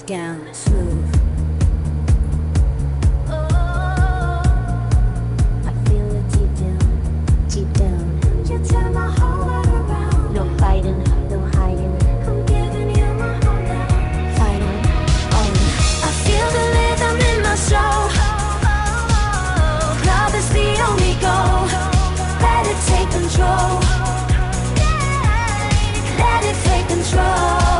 nightgown, smooth. I feel it deep down, deep down. You turn my whole world around. No fighting, no hiding. I'm giving you my whole now. Fighting, I feel the rhythm in my soul. Love is the only goal. Let it take control. Let it take control.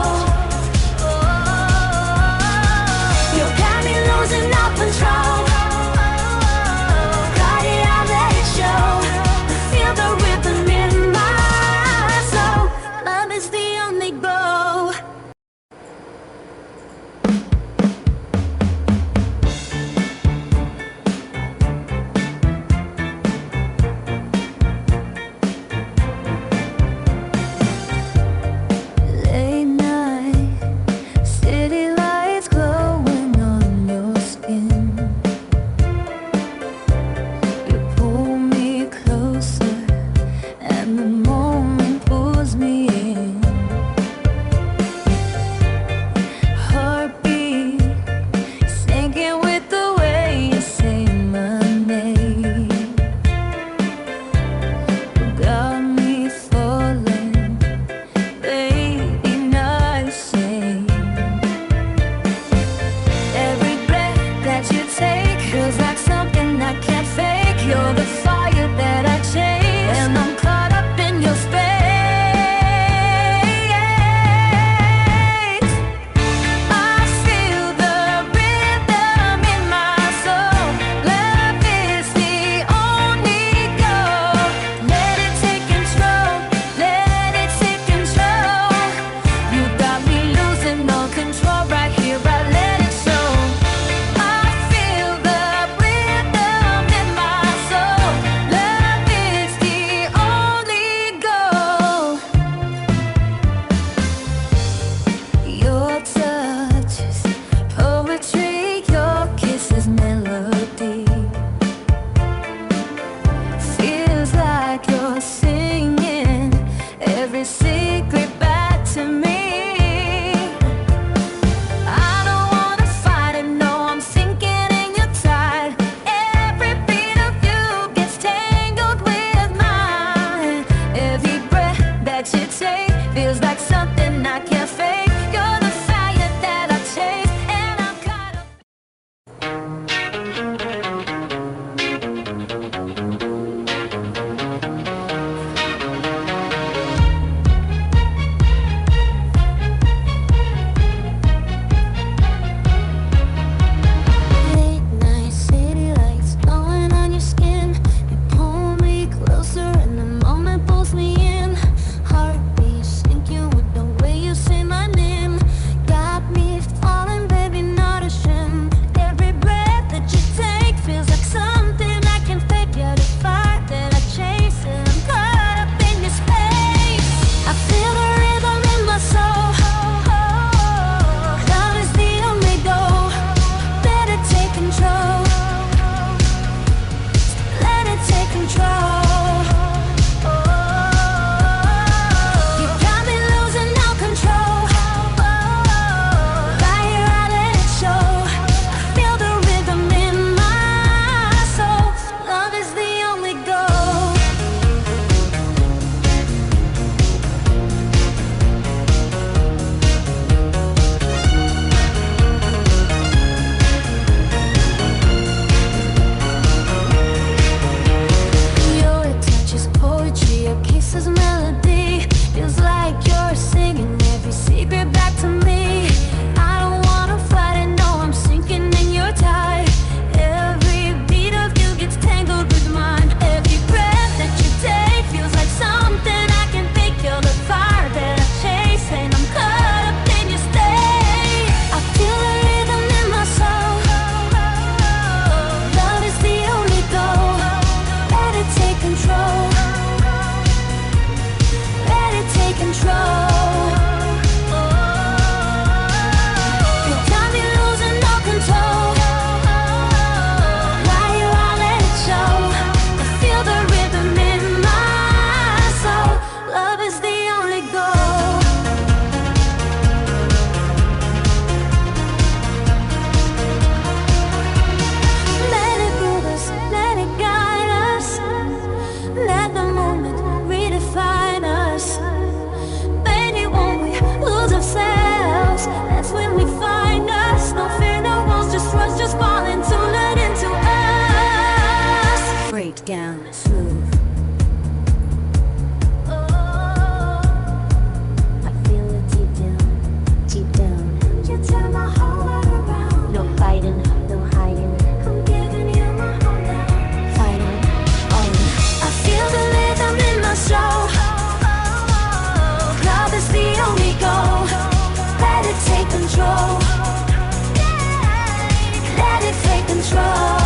gown, smooth. I feel it deep down, deep down. You turn my whole world around. No fighting, no hiding. I'm giving you my whole now. Fighting, all in. I feel the rhythm in my soul. Love is the only goal. Let it take control. Let it take control.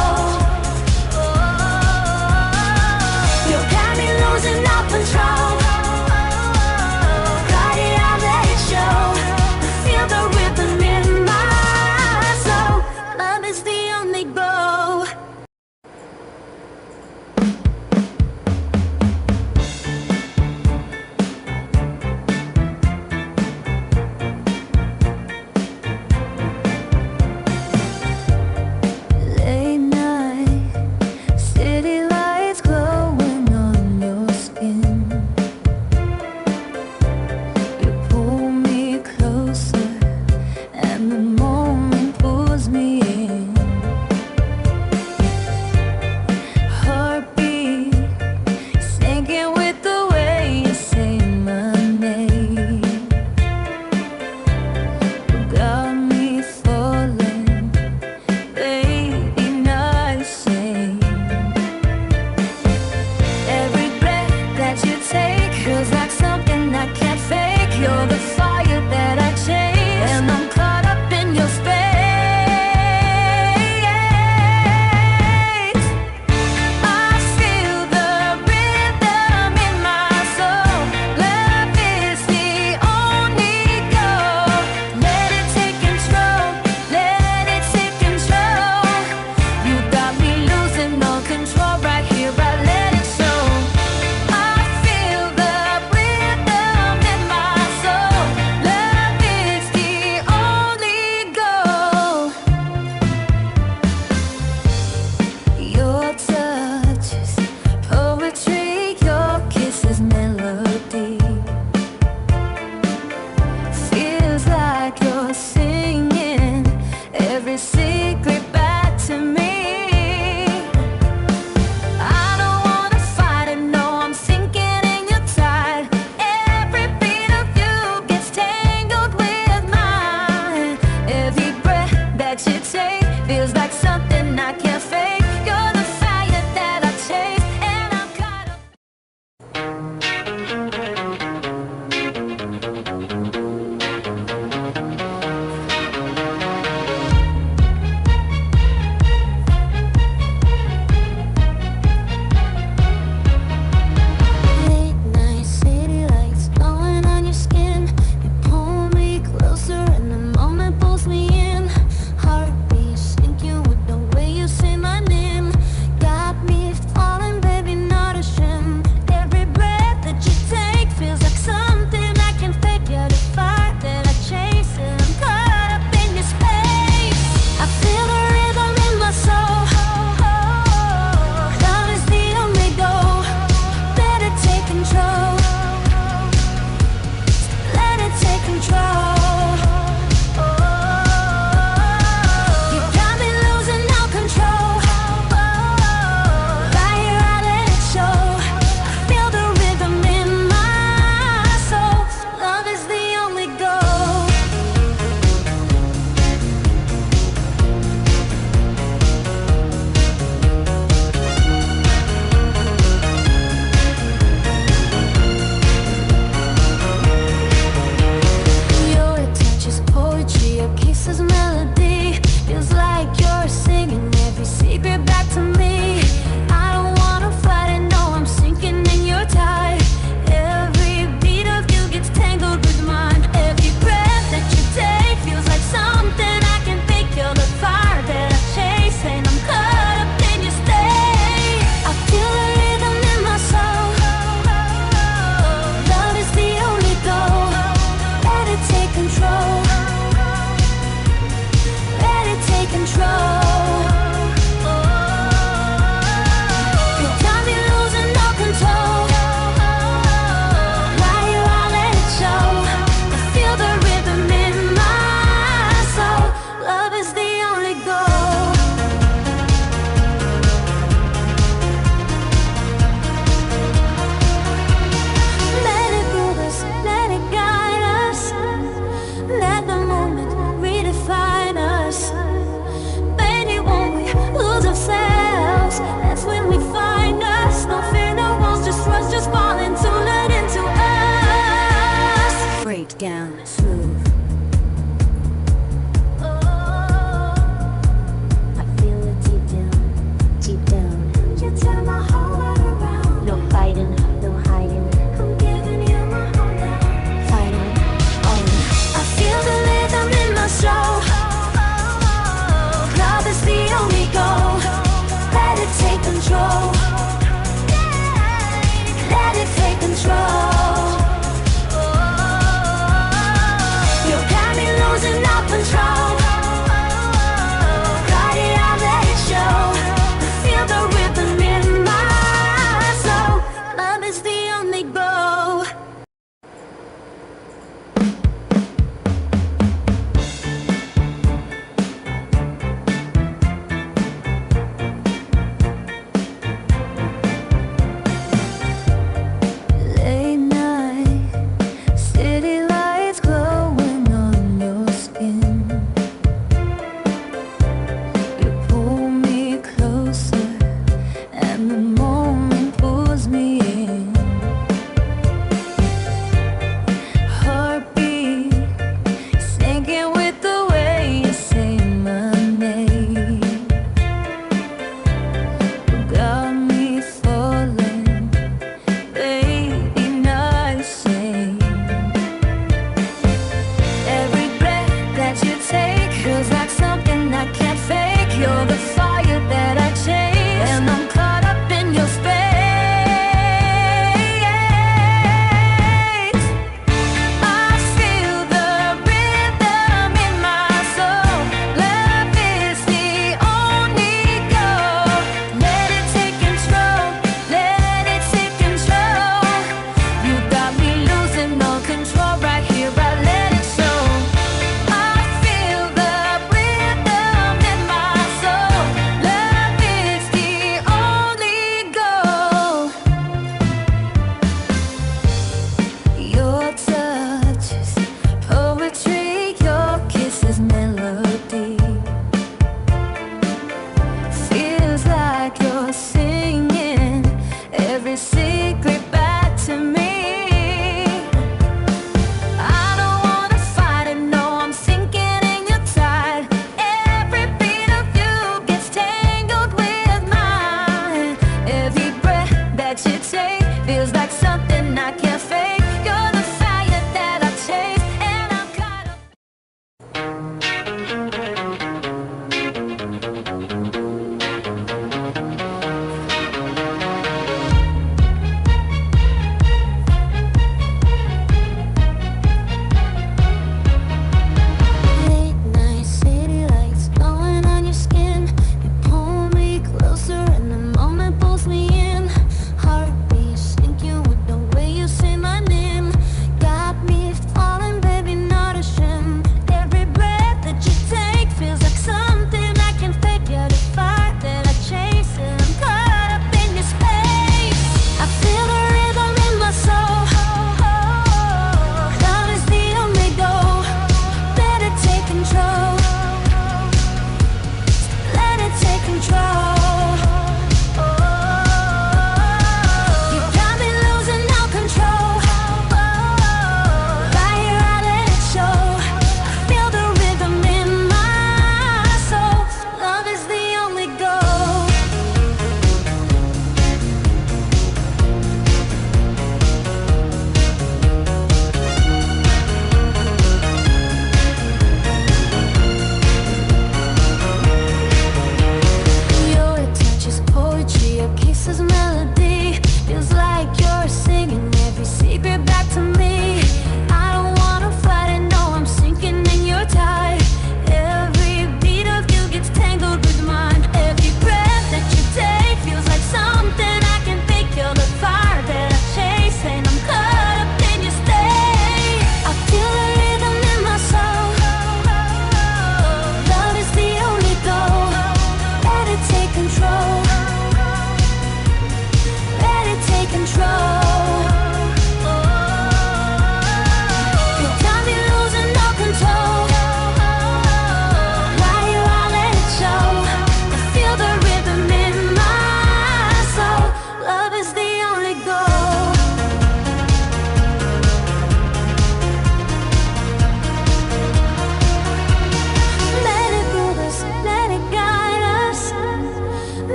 down, smooth. I feel it deep down, deep down. You turn my whole world around. No fighting, no hiding. I'm giving you my whole now. Fighting, on. I feel the rhythm in my soul. Love is the only goal. Let it take control. Let it take control.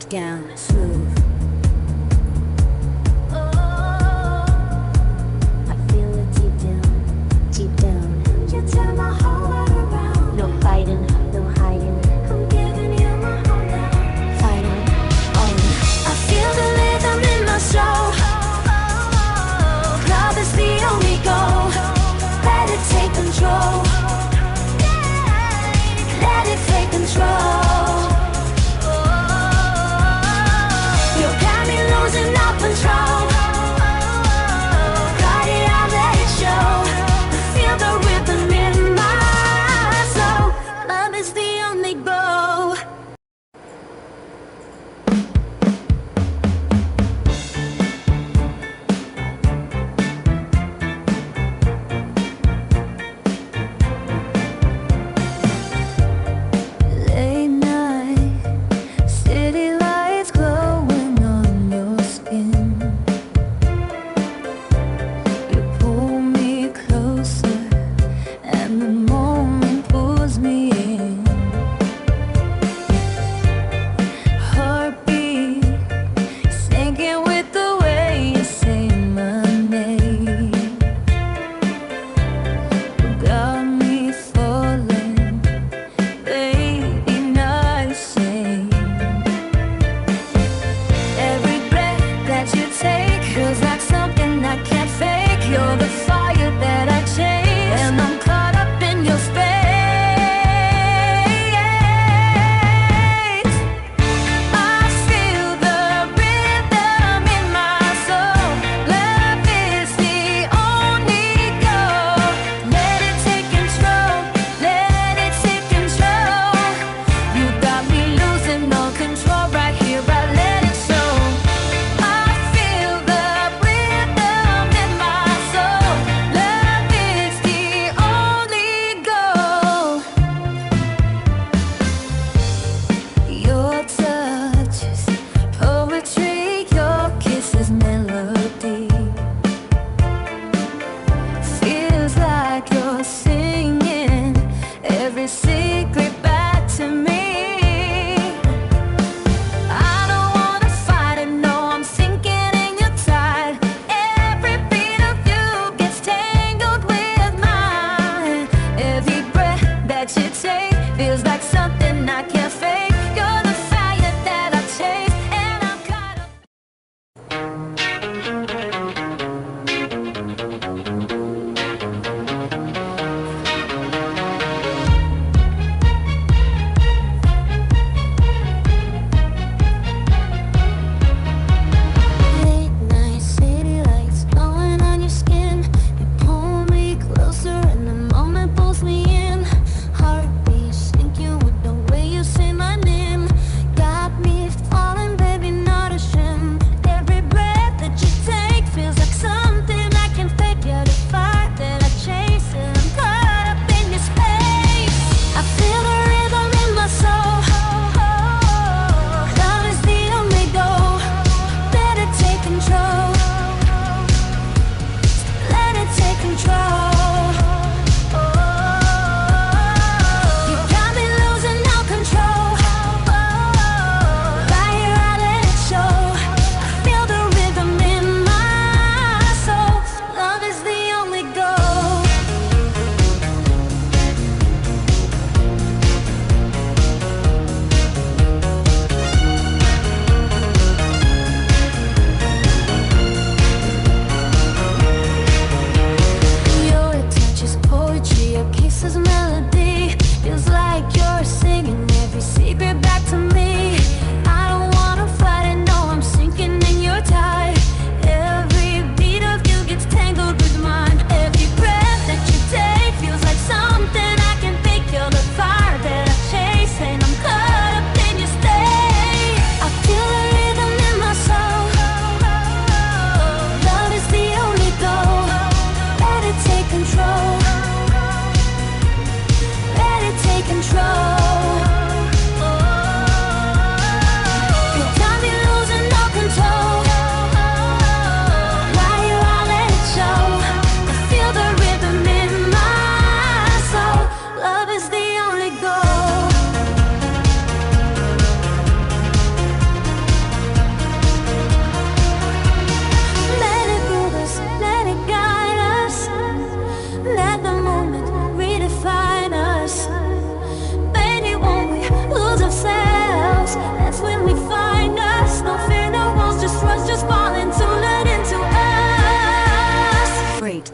down, smooth. I feel it deep down, deep down. You turn my whole world around. No fighting, no hiding. I'm giving you my whole now. Fighting, on. I feel the rhythm in my soul. Love is the only goal. Let it take control. Let it take control.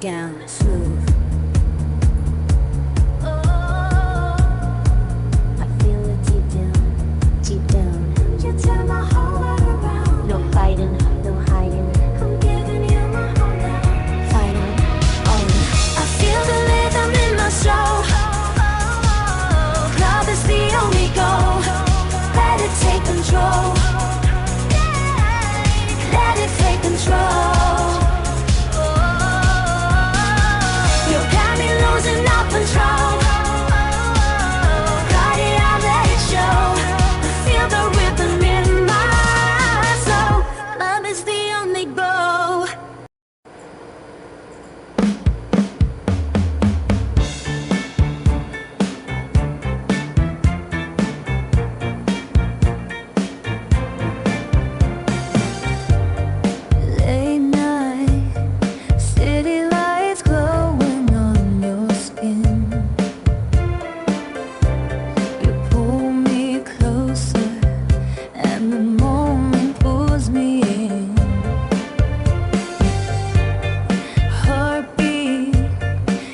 down, smooth. I feel it deep down, deep down. You turn my whole world around. No fighting, no hiding. I'm giving you my whole now. Fighting, oh. I feel the rhythm in my soul. Love is the only goal. Let it take control. Let it take control. You got me losing all control. Got it out, let it show. I feel the rhythm in my soul. Love is the only goal. Late night, city lights glowing on your skin. You pull me closer, and the moment pulls me in. Heartbeat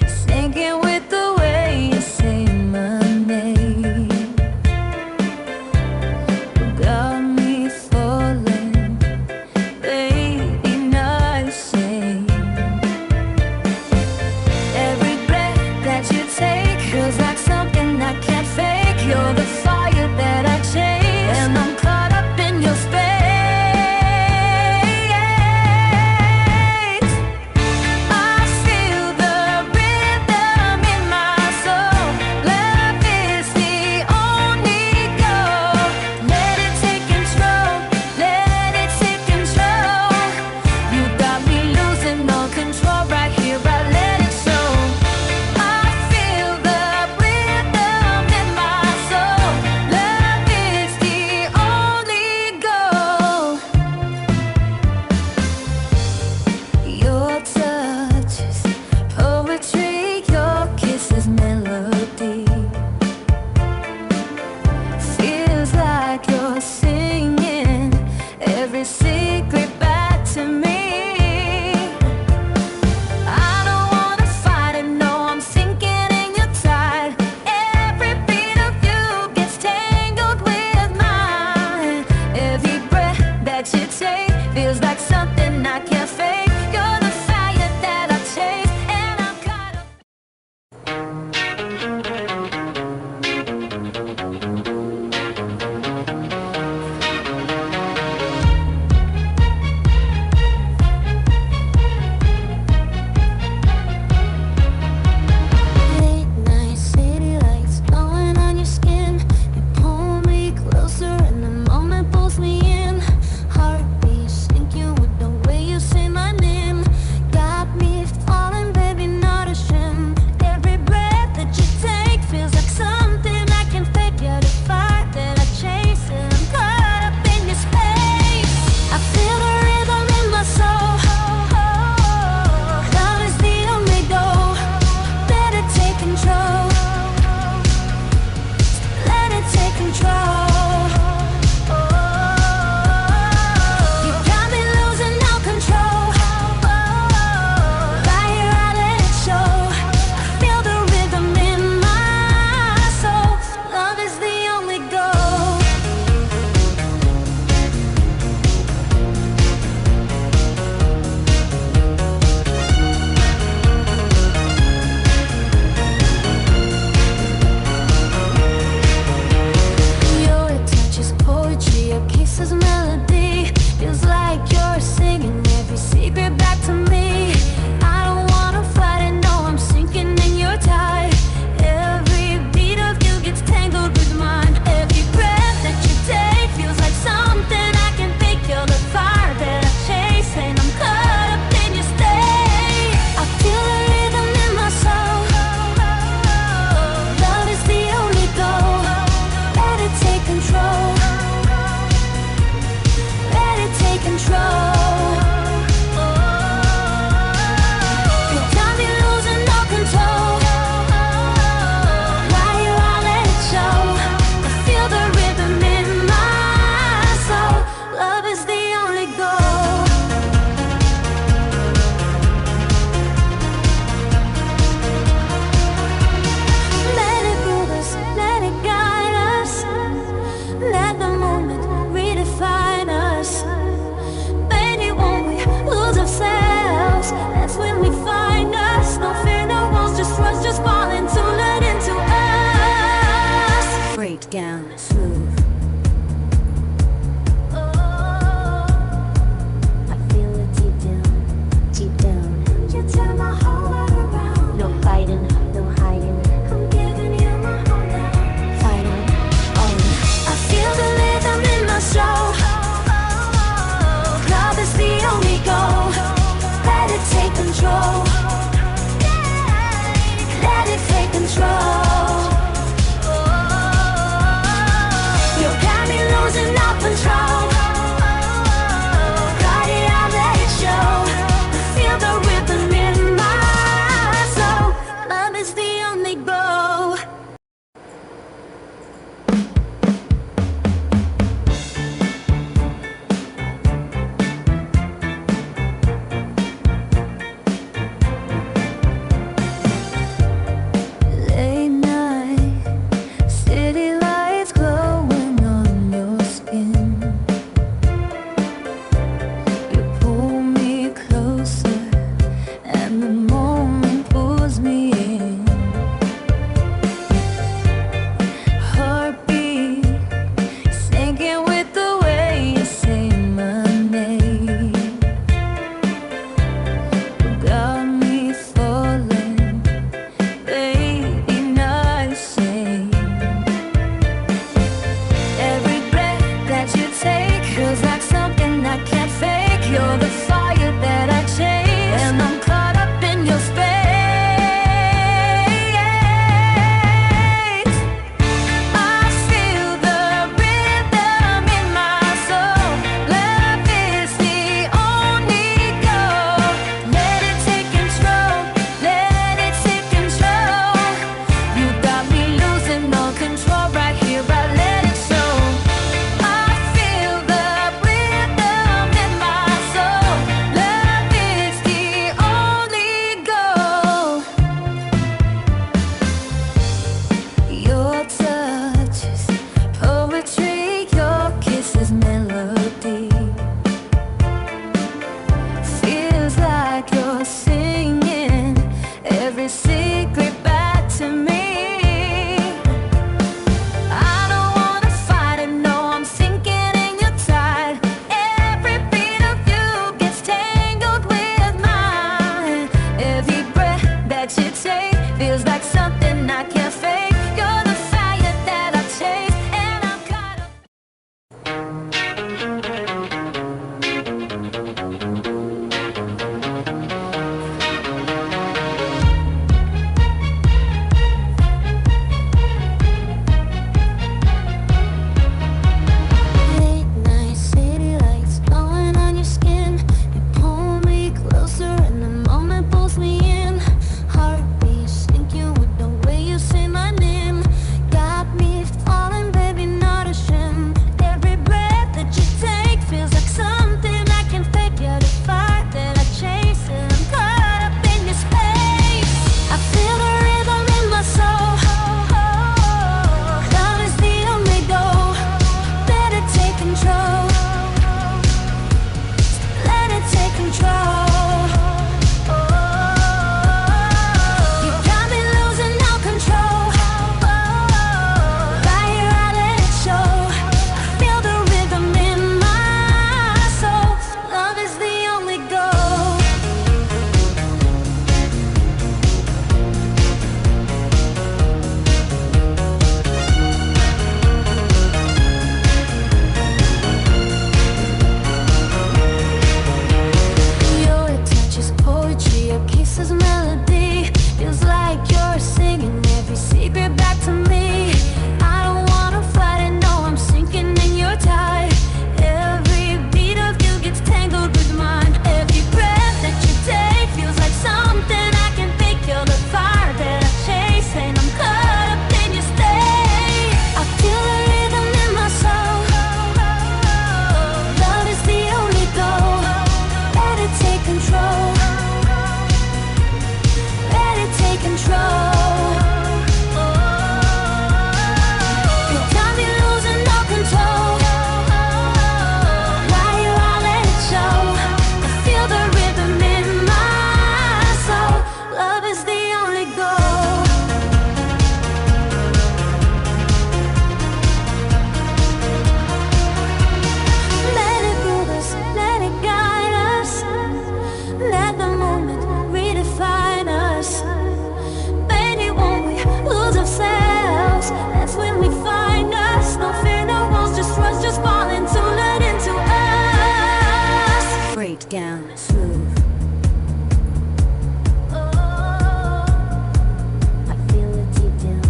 sinking with the way you say my name. You got me falling, baby, not ashamed. Every breath that you take feels like something I can't fake. You're the fire that I chase, and I'm caught up in your space. I feel the rhythm in my soul. Love is the only goal. Let it take control. Let it take control. You got me losing all control right here. I let it show. I feel the rhythm in my soul. Love is the only goal. Your touch is poetry. Your kiss is melody. Feels like you're singing every secret back to me. I don't wanna fight it, no, I'm sinking in your tide. Every beat of you gets tangled with mine. Every breath that you take feels like something I can't fake. You're the fire that I chase, and I'm caught up. Late night, city lights glowing on your skin. You pull me closer, and the moment pulls me in. Heartbeat sinking with the way you say my name. Got me falling, baby, not ashamed. Every breath that you take feels like something I can fake. You're the fire that I chase, and I'm caught up in your space. I feel the rhythm in my soul. Love is the only goal. Let it take control. Let it take control. You got me losing all control. Right here, I let it show. I feel the rhythm in my soul. Love is the only goal. Your touch is poetry, your kiss is melody. Feels like you're singing every secret back to me. I don't wanna fight it, no, I'm sinking in your tide. Every beat of you gets tangled with mine. Every breath that you take feels like something I can fake. You're the fire that I chase, and I'm caught up in your state. I feel the rhythm in my soul. Love is the only goal. Let it take control. Let it take control. down, smooth. I feel it deep down,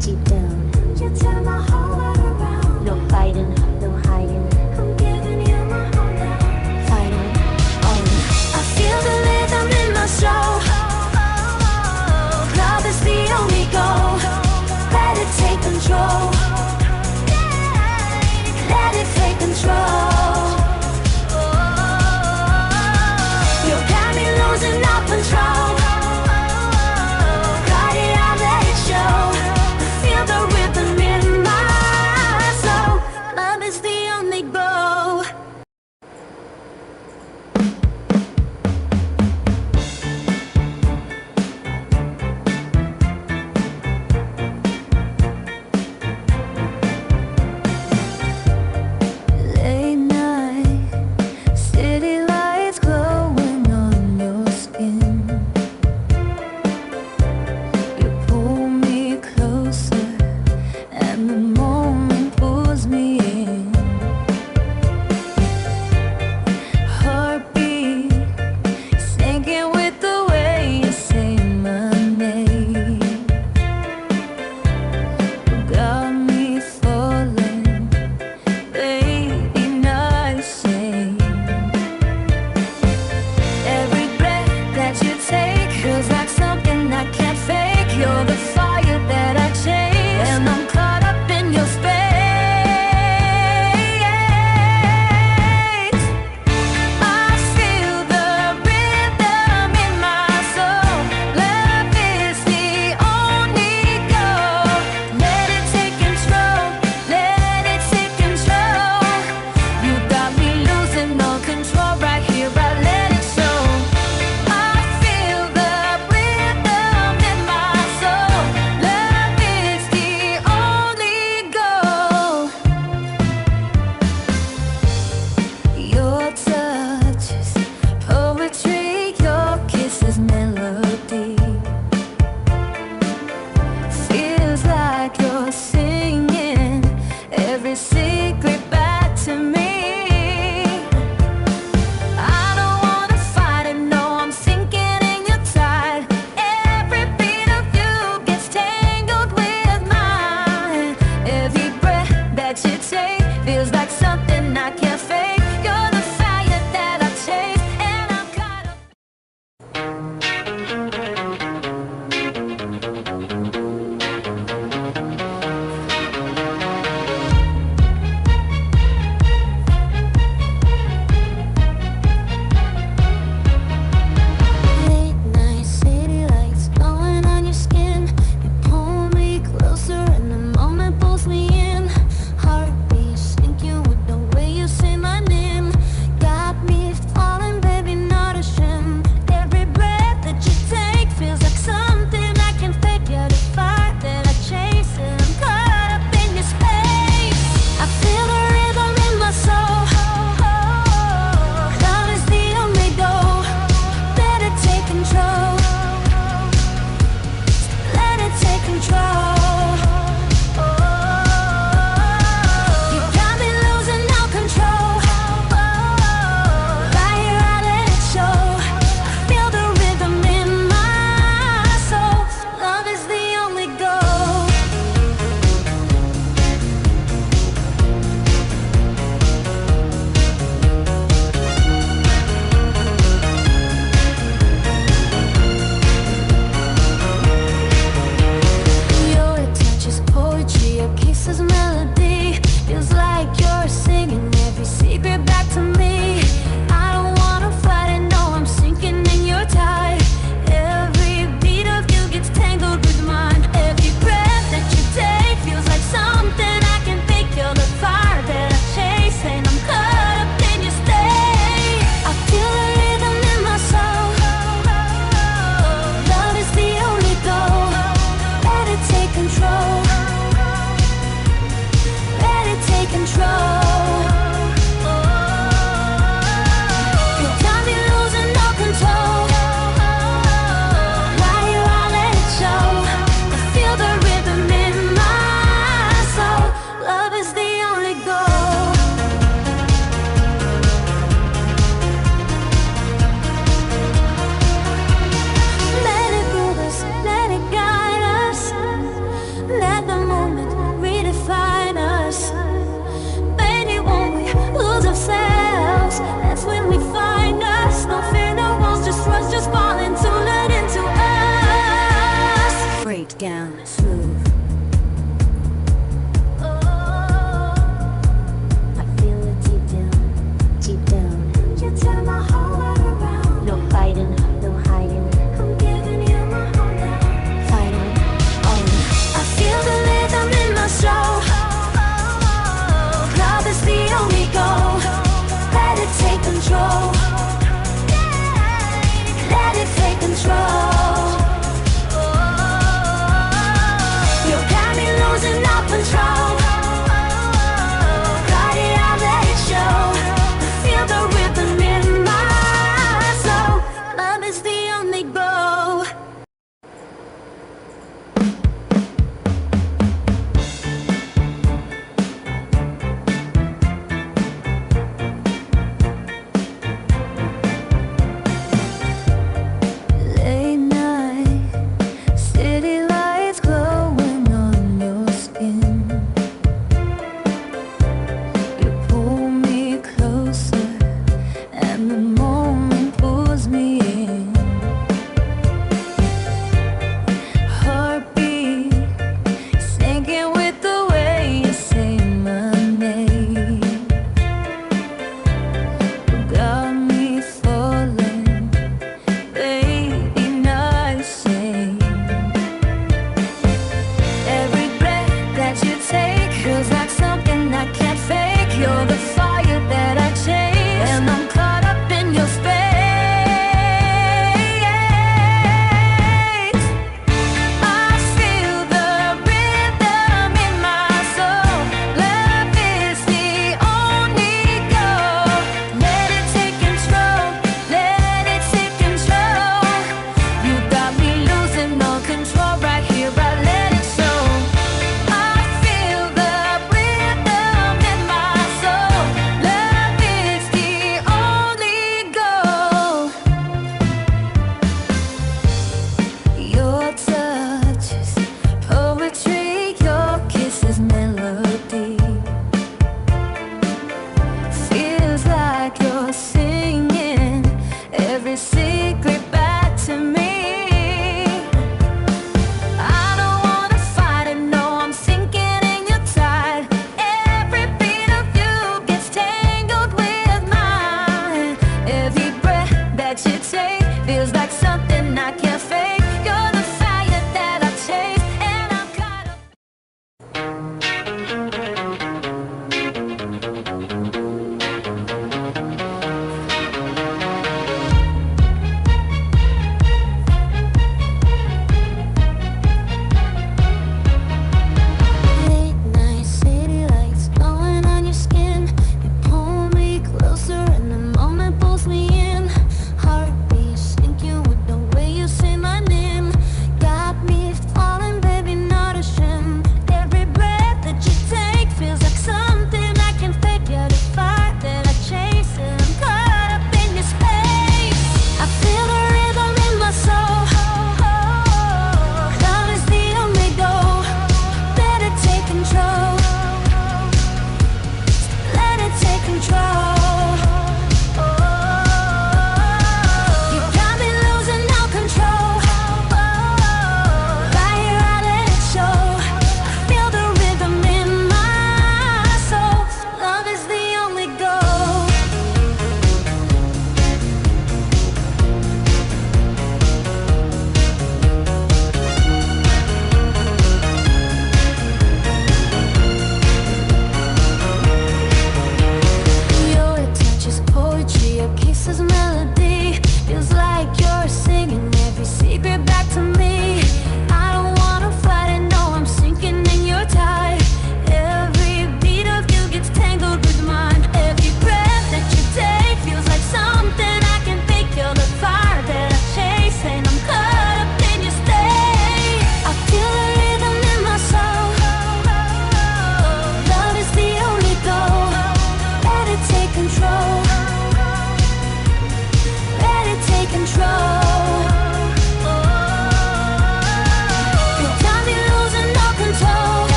deep down. You turn my whole world around. No fighting, no hiding. I'm giving you my whole now. Fighting, on. I feel the rhythm in my soul. Love is the only goal. Let it take control. Let it take control. You got me losing all control. Got it, I let it show. I feel the rhythm in my soul. Love is the only goal. Late night, city lights glowing on your skin. You pull me closer, and the moment pulls me in. down, smooth. I feel it deep down, deep down. You turn my whole world around. No fighting, no hiding. I'm giving you my whole now. Fighting, on. I feel the rhythm in my soul. Love is the only goal. Let it take control. Let it take control.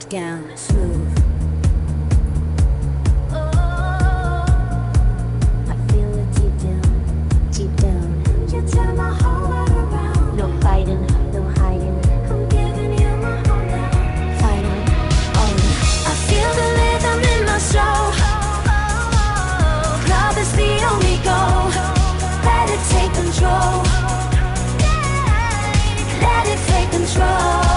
down, smooth. I feel it deep down, deep down. You turn my whole world around. No fighting, no hiding. I'm giving you my whole now. Fighting, all in. I feel the rhythm in my soul. Love is the only goal. Let it take control. Let it take control.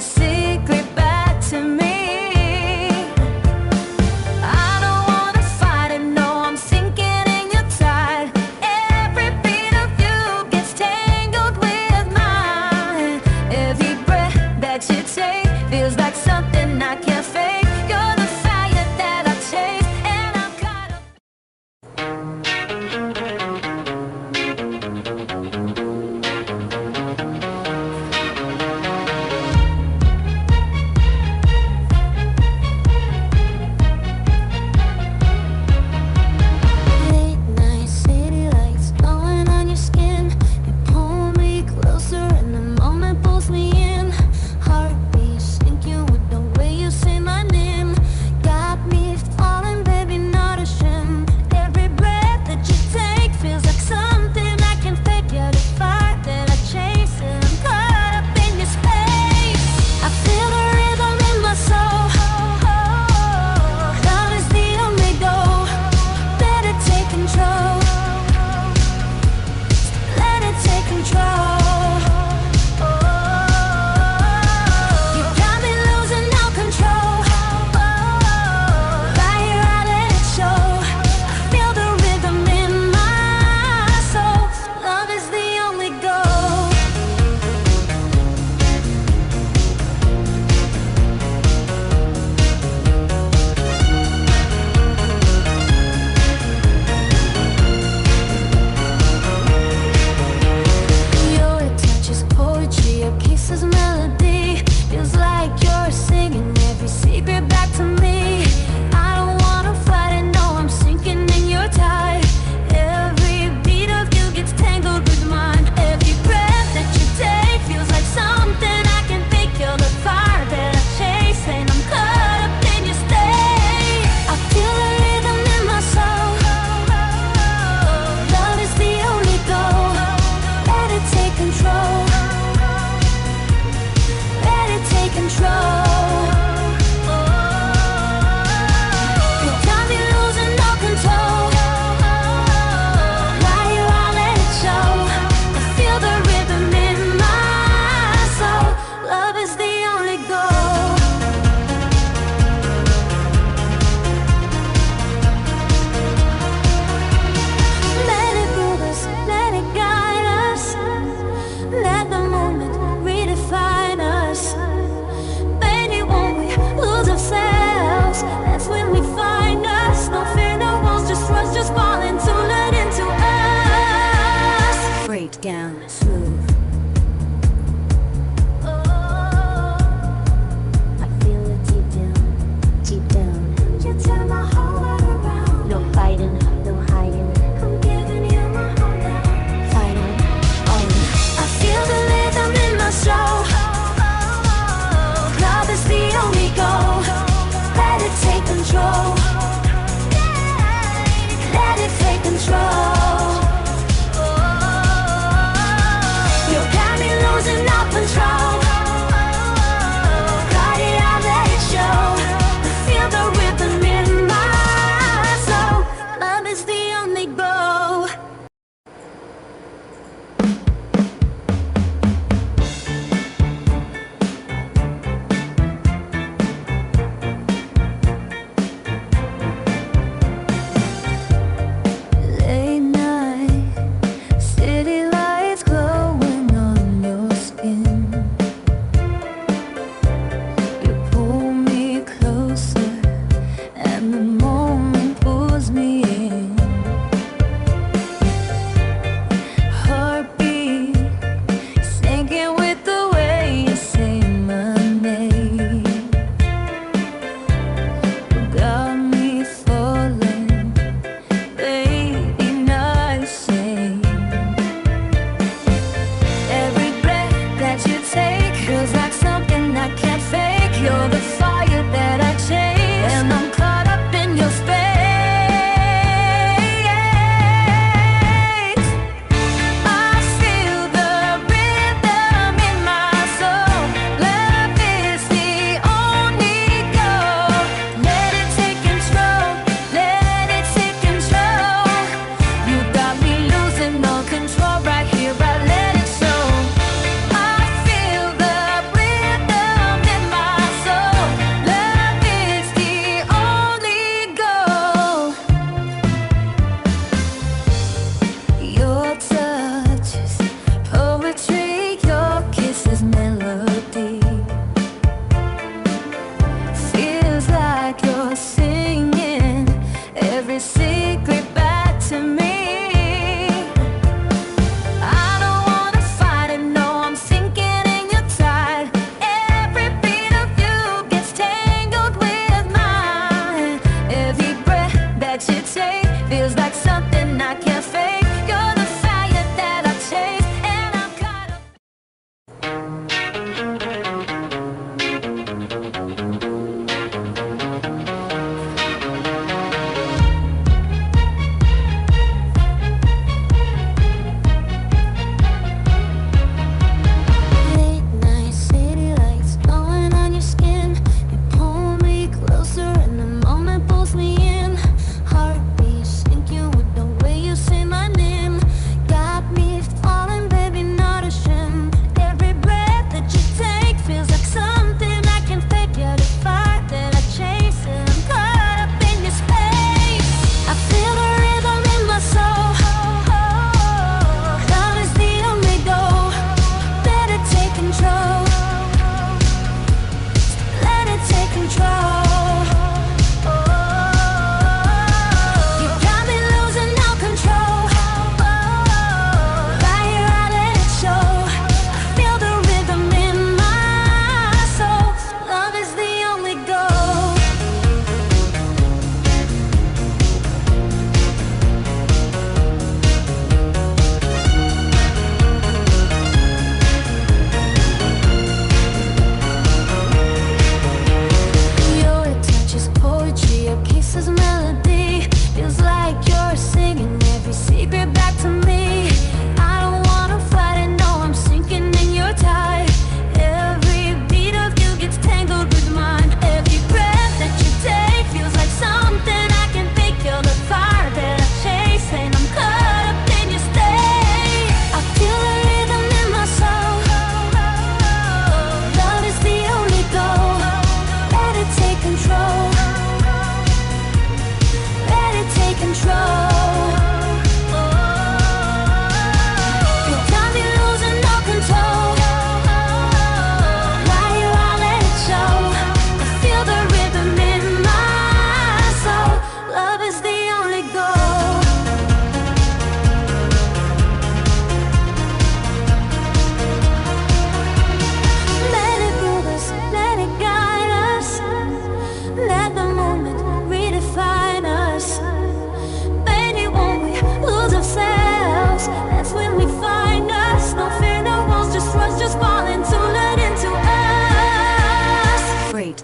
secret back to me. I don't wanna fight it, no, I'm sinking in your tide. Every beat of you gets tangled with mine. Every breath that you take feels like something I can't fake. You're the fire that I chase, and I'm caught up. Late night city lights glowing on your skin. You pull me closer and the moment pulls me in. Heartbeat sinking with no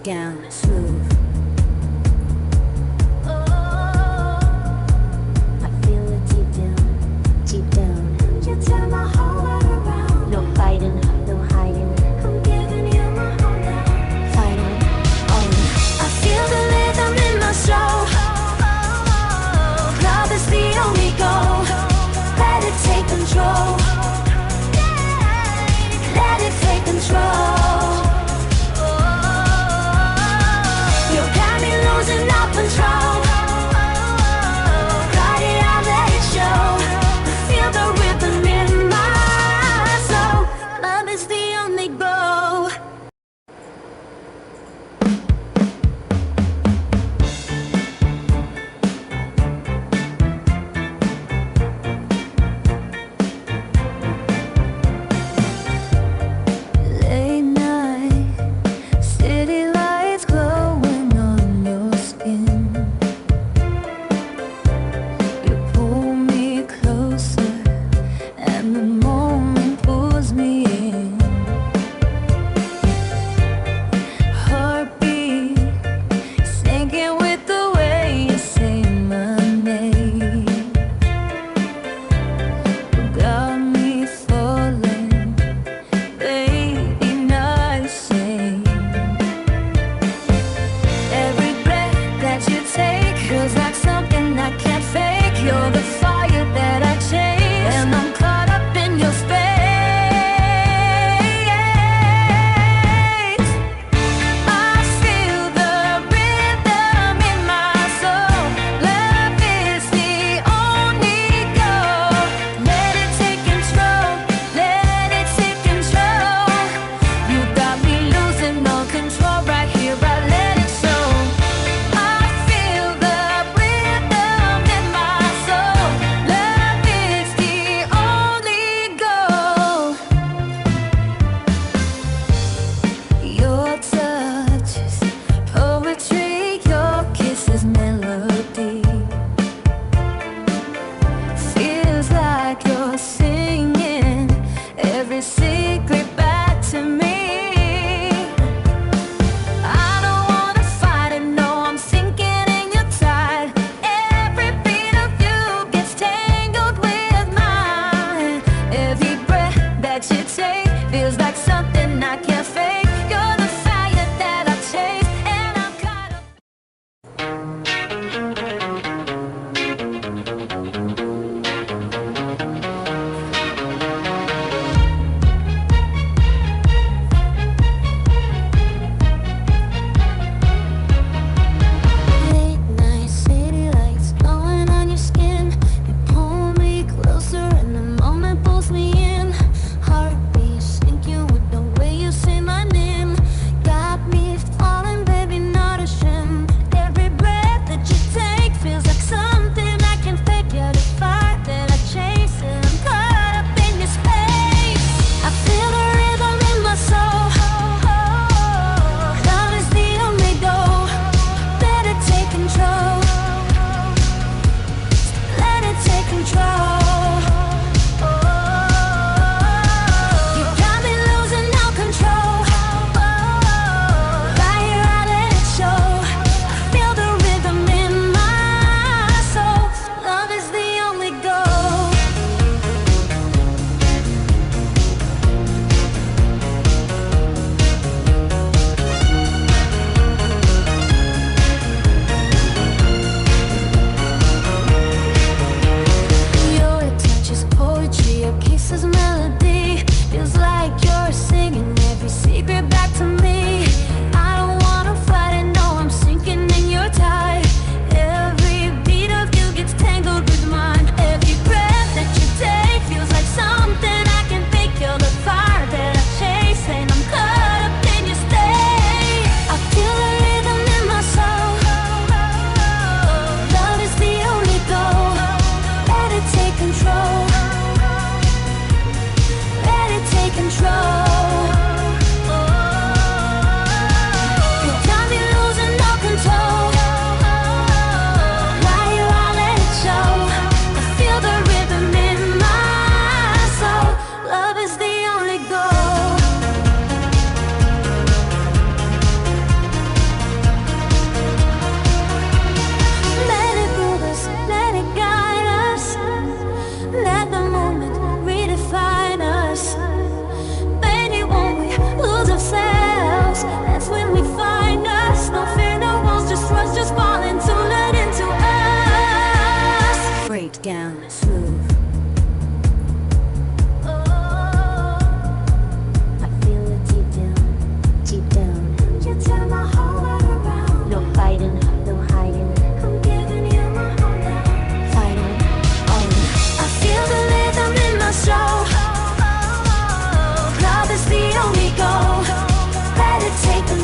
down, smooth. I feel it deep down, deep down. You turn my whole world around. No fighting, no hiding. I'm giving you my whole now. Fighting, oh. I feel the rhythm in my soul. Love is the only goal. Let it take control. Let it take control.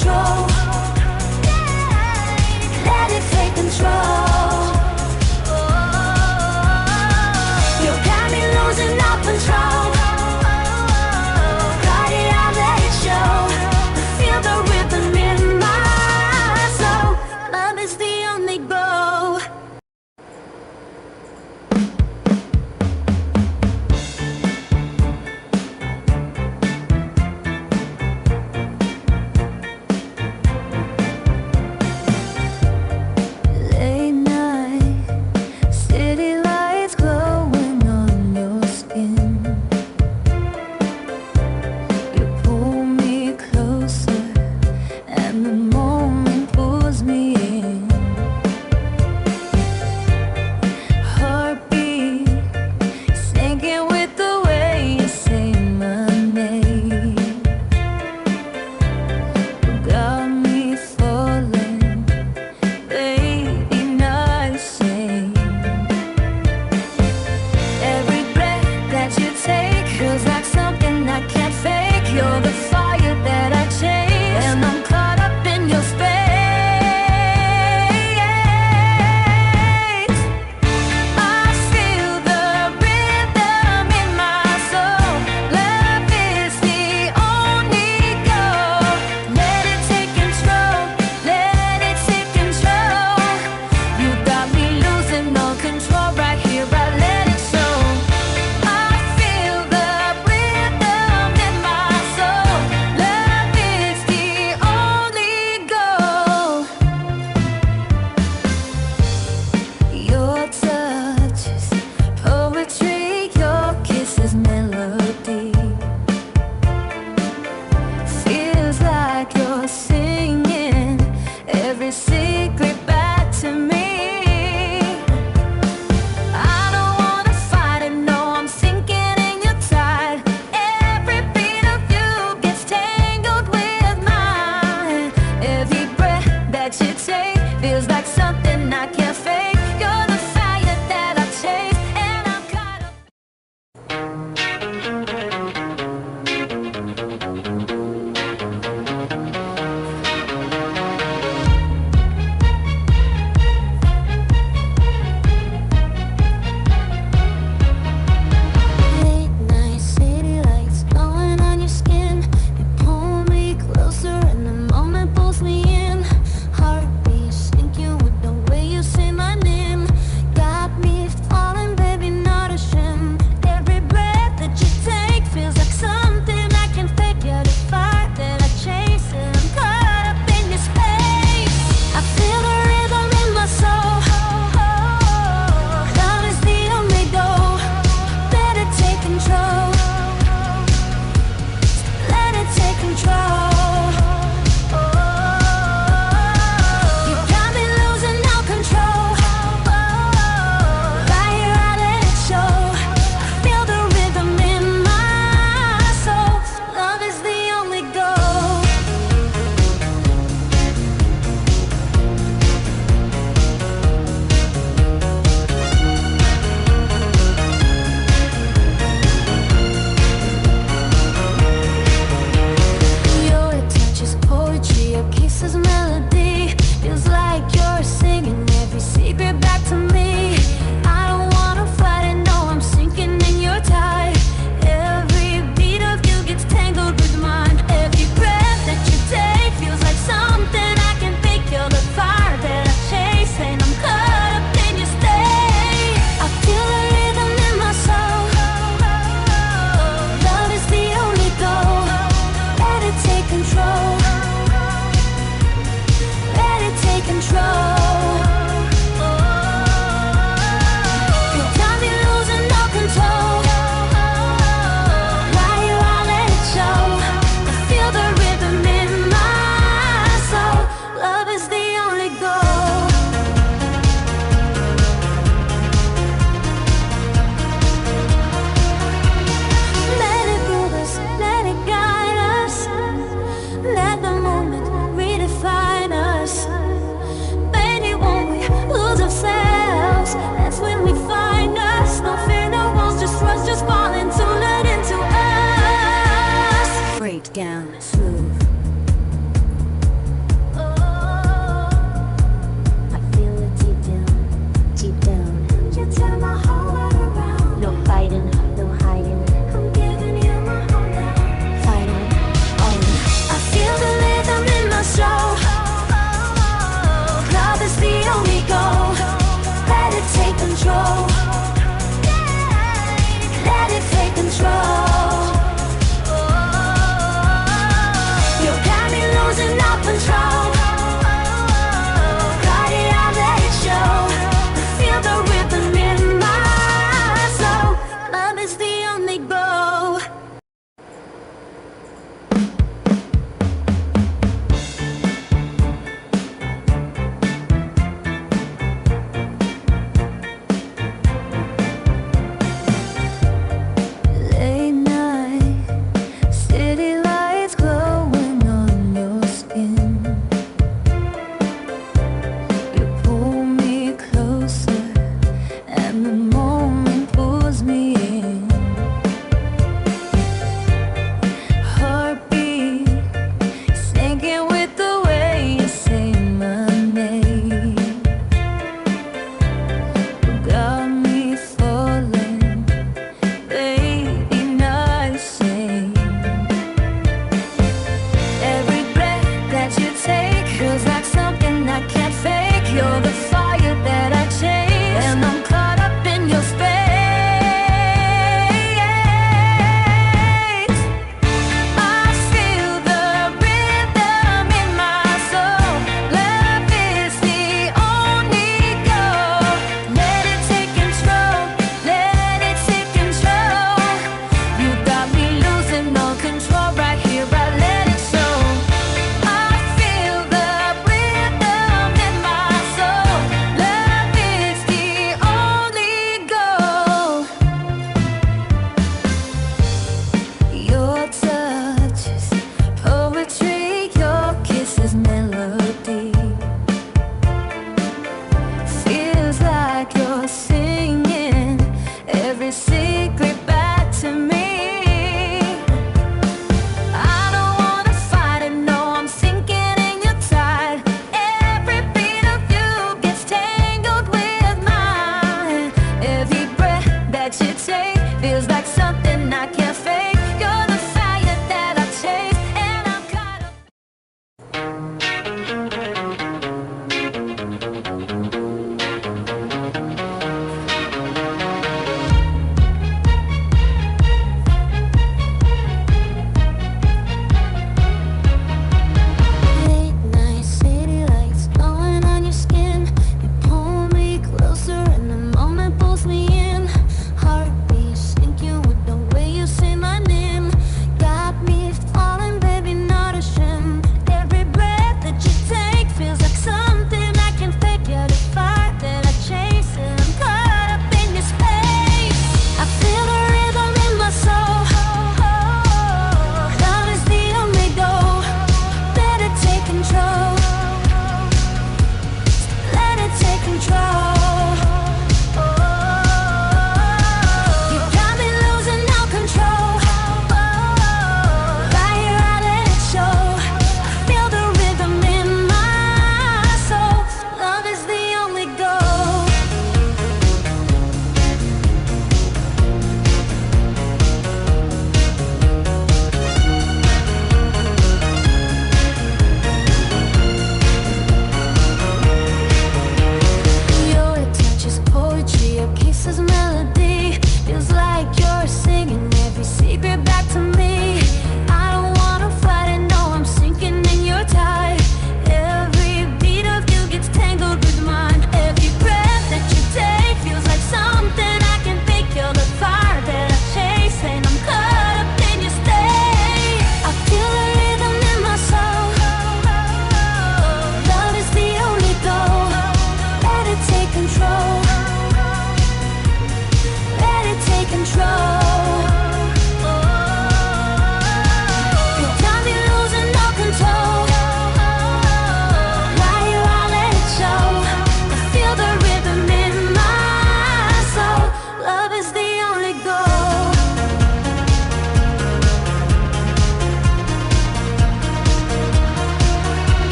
control. Let it take control. You got me losing all control. Cut it out, let it show. Feel the rhythm in my soul. Love is the only goal. Late night, city lights glowing on your skin. You pull me closer, and the moment pulls me in. Heartbeat sinking with the way you say my name. You got me falling, baby, not the same. Every breath that you take feels like something I can't fake. You're the fire that I chase, and I'm caught up in your space. I feel the rhythm in my soul. Love is the only goal. Let it take control. Let it take control. You got me losing all control right here. I let it show. I feel the rhythm in my soul. Love is the only goal. Your touch is poetry, your kiss is melody. Feels like you're singing every secret back to me. I don't wanna fight it, no, I'm sinking in your tide. Every beat of you gets tangled with mine. Every breath that you take feels like something I can't fake. You're the fire that I chase, and I'm caught up. Late night, city lights glowing on your skin. You pull me closer, and the moment pulls me in. Heartbeat sinking with the way you say my name. Got me falling, baby, not ashamed. Every breath that you take feels like something I can fake. You're the fire that I chase, and I'm caught up in your space. I feel the rhythm in my soul. Love is the only goal. Let it take control. Let it take control. You got me losing all control. Right here, I let it show. Feel the rhythm in my soul. Love is the only goal. Your touch is poetry, your kiss is melody. Feels like you're singing every secret back to me. I don't wanna fight it, no, I'm sinking in your tide. Every beat of you gets tangled with mine. Every breath that you take feels like something I can fake. You're the fire that I chase, and I'm caught up in your stay. I feel the rhythm in my soul. Love is the only goal. Let it take control. Let it take control. You got me losing all control. Right here, I let it show. I feel the rhythm in my soul. Love is the only goal. Let it move us, let it guide us. Let the moment redefine us. Baby, won't we lose ourselves? That's when we find us. No fear, no walls, just trust, just fall into, let into us. Breakdown, smooth.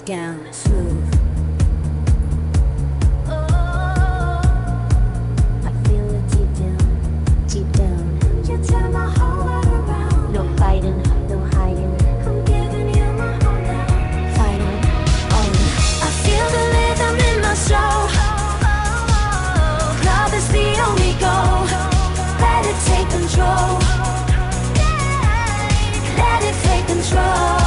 down, smooth. I feel it deep down, deep down. You turn my whole world around. No fighting, no hiding. I'm giving you my whole now. Fighting on. I feel the rhythm in my soul. Love is the only goal. Let it take control. Let it take control.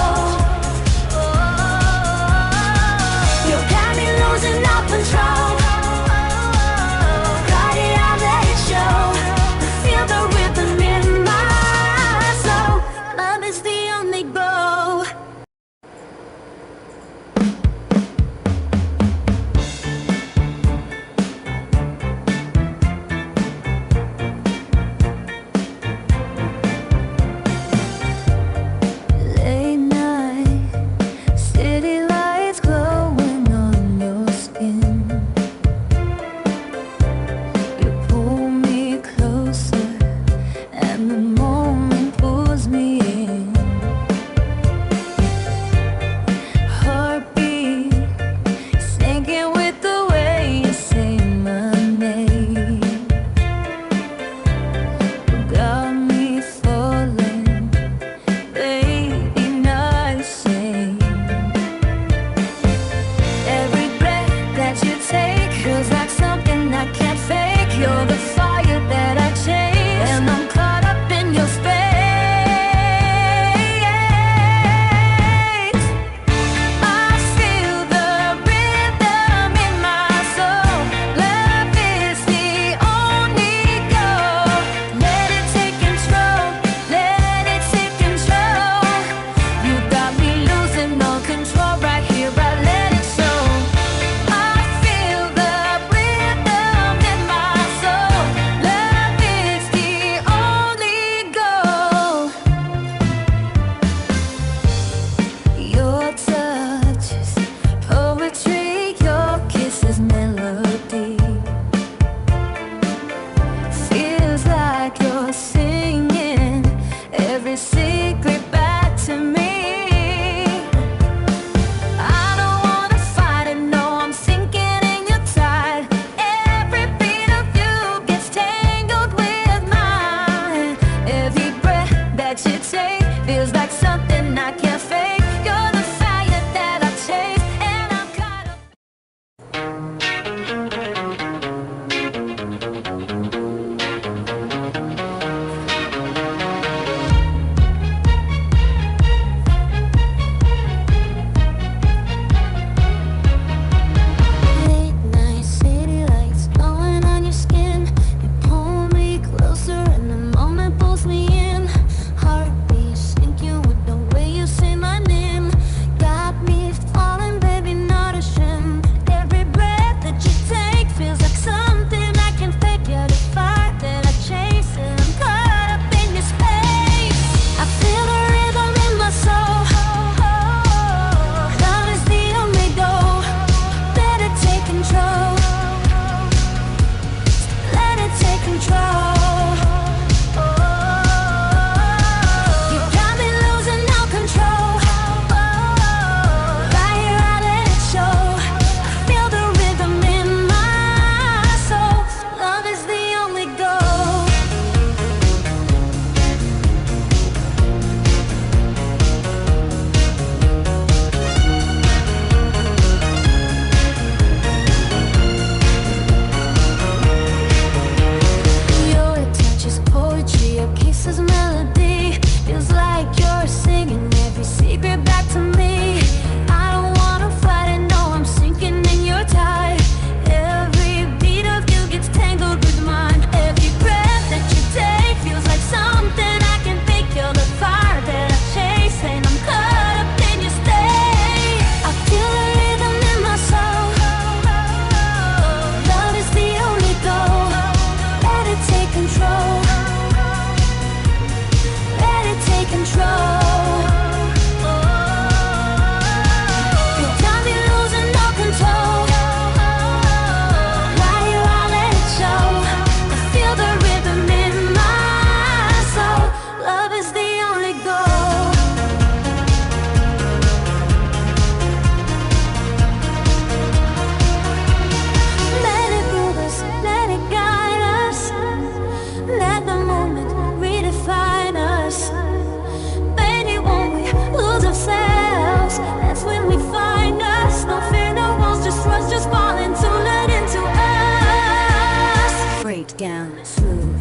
down, smooth.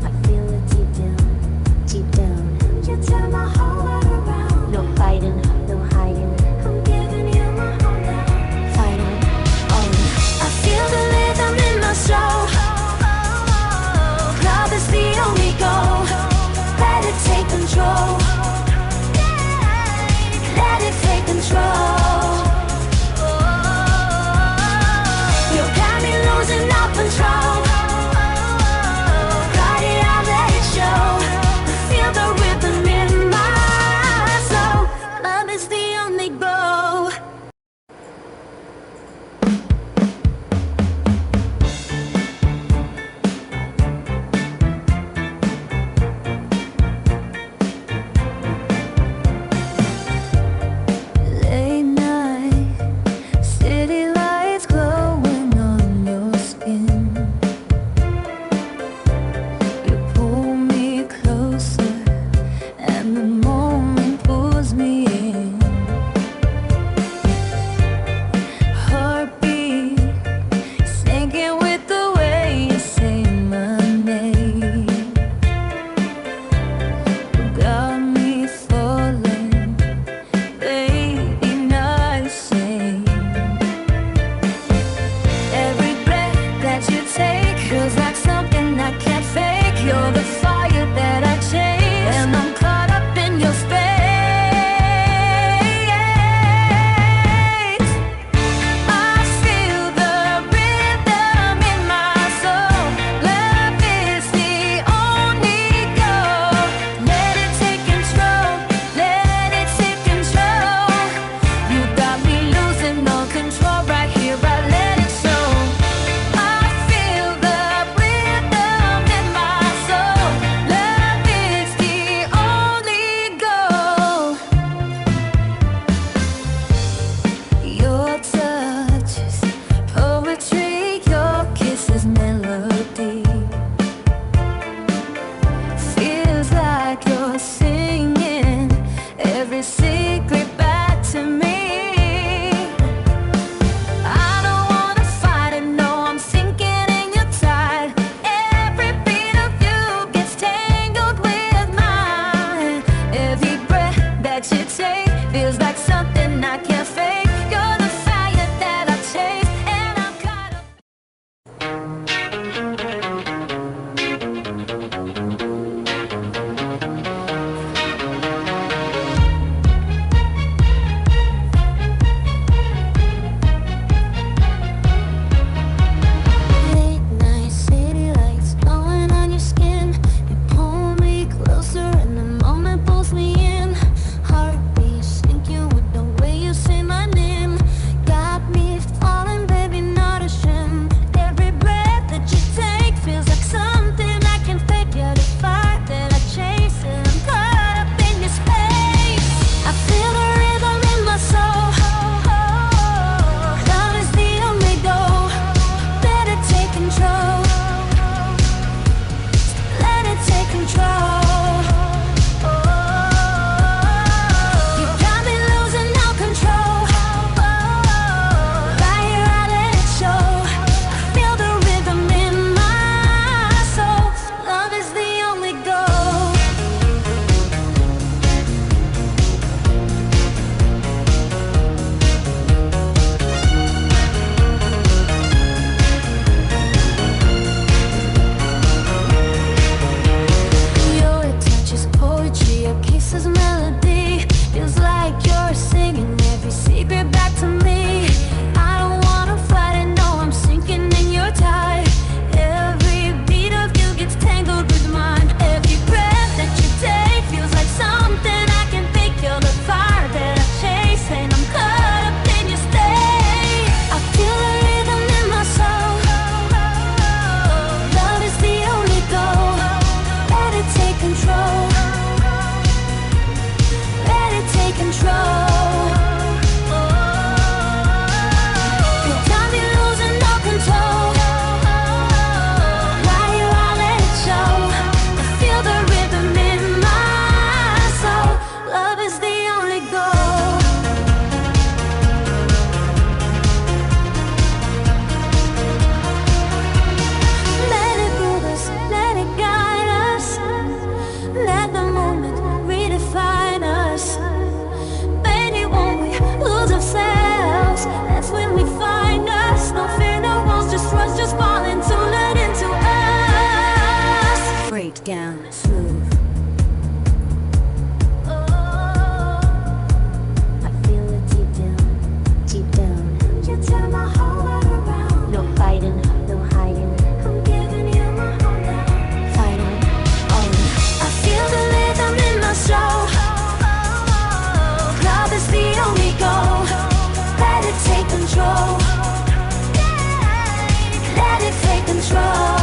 I feel it deep down, deep down. You turn my whole world around. No fighting, no hiding. I'm giving you my whole now. Fighting, oh. I feel the rhythm in my soul. Love is the only goal. Let it take control. Let it take control. You got me losing all control. Got it out, let it show. Feel the rhythm in my soul. Love is the only goal. Late night, city lights glowing on your skin. You pull me closer, and the moment pulls me in. Heartbeat sinking with the way you say my name. You got me falling, baby, not ashamed. Every breath that you take feels like something I can't fake. You're the fire that I chase, and I'm caught up in your space. I feel the rhythm in my soul. Love is the only goal. Let it take control. Let it take control. You got me losing all control right here. I let it show. I feel the rhythm in my soul. Love is the only goal. Your touch is poetry. Your kiss is melody. Feels like you're singing every secret back to me. I don't wanna fight it, no, I'm sinking in your tide. Every beat of you gets tangled with mine. Every breath that you take feels like something I can't fake. You're the fire that I chase, and I'm caught up. Late night, city lights glowing on your skin. You pull me closer, and the moment pulls me in. Heartbeat sinking with the way you say my name. Got me falling, baby, not ashamed. Every breath that you take feels like something I can fake. You're the fire that I chase, and I'm caught up in your space. I feel the rhythm in my soul. Love is the only goal. Let it take control. Let it take control. You got me losing all control. Right here, I let it show. Feel the rhythm in my soul. Love is the only goal. groove. I feel it deep down, deep down. You turn my whole world around. No fighting, no hiding. I'm giving you my whole now. Fighting on. I feel the rhythm in my soul. Love is the only goal. Let it take control. Let it take control.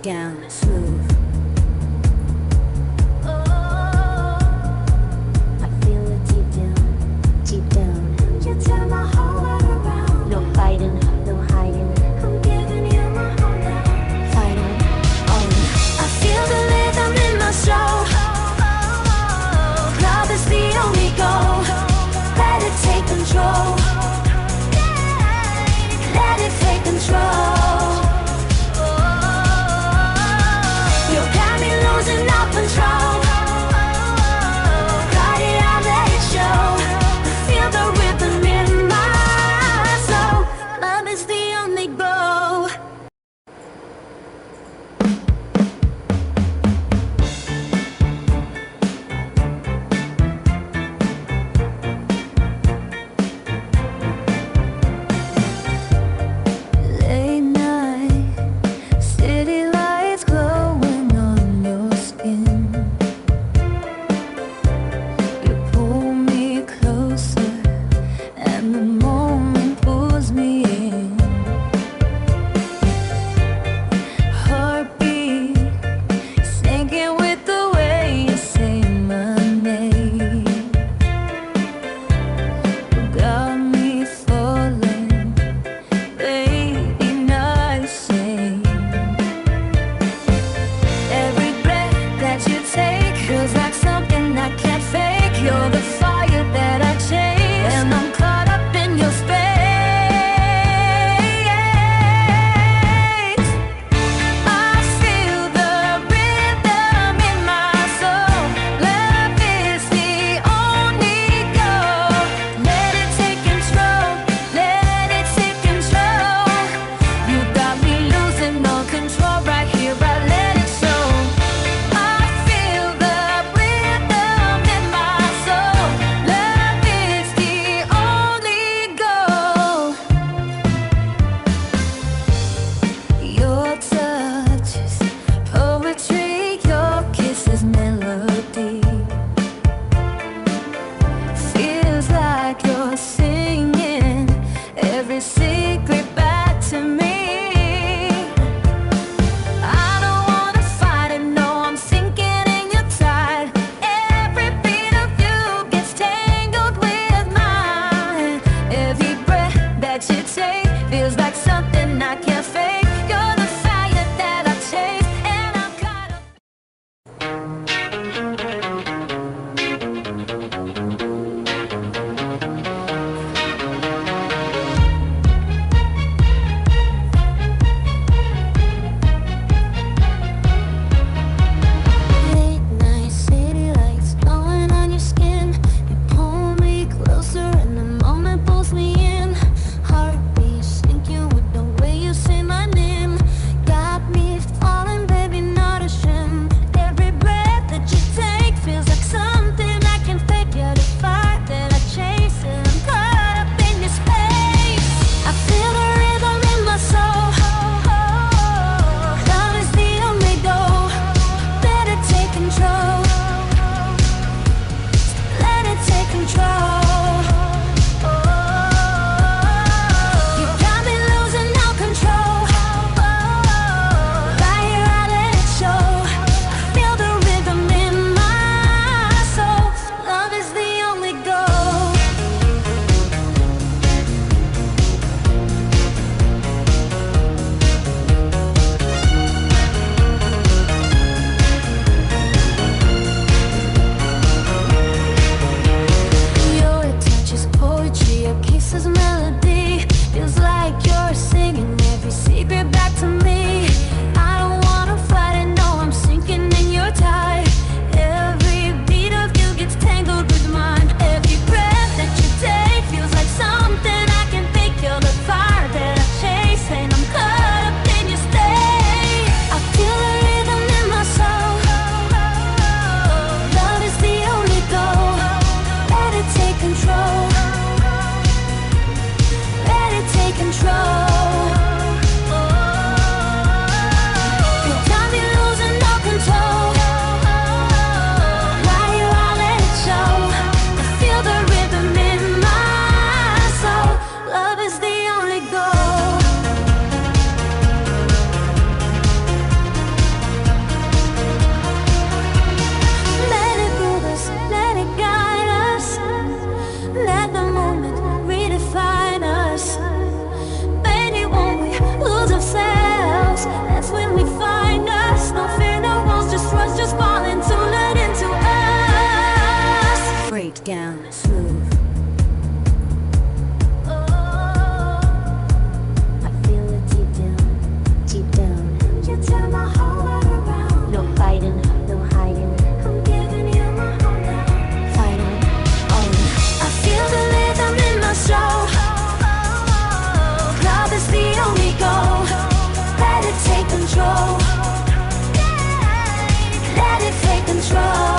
down, smooth. I feel it deep down, deep down. You turn my whole world around. No fighting, no hiding. I'm giving you my whole now. Fighting, on. I feel the rhythm in my soul. Love is the only goal. Let it take control. Let it take control. You got me losing all control. Got it out, let it show. Feel the rhythm in my soul. Love is the only goal. Late night, city lights glowing on your skin. You pull me closer, and the moment pulls me in. Heartbeat sinking with the way you say my name. You got me falling, baby, not ashamed. Every breath that you take feels like something I can't fake. You're the fire that I chase, and I'm caught up in your space. I feel the rhythm in my soul. Love is the only goal. Let it take control. Let it take control. You got me losing all control right here. I let it show. I feel the rhythm in my soul. Love is the only goal. Your touch is poetry. Your kiss is melody. Feels like you're singing every secret back to me. I don't wanna fight it, no, I'm sinking in your tide. Every beat of you gets tangled with mine. Every breath that you take feels like something I can't fake. You're the fire that I chase, and I'm caught up. Late night, city lights glowing on your skin. You pull me closer, and the moment pulls me in. Heartbeat sinking with the way you say my name. down, smooth. I feel it deep down, deep down. You turn my whole world around. No fighting, no hiding. I'm giving you my whole now. Fighting, on. I feel the rhythm in my soul. Love is the only goal. Let it take control. Let it take control.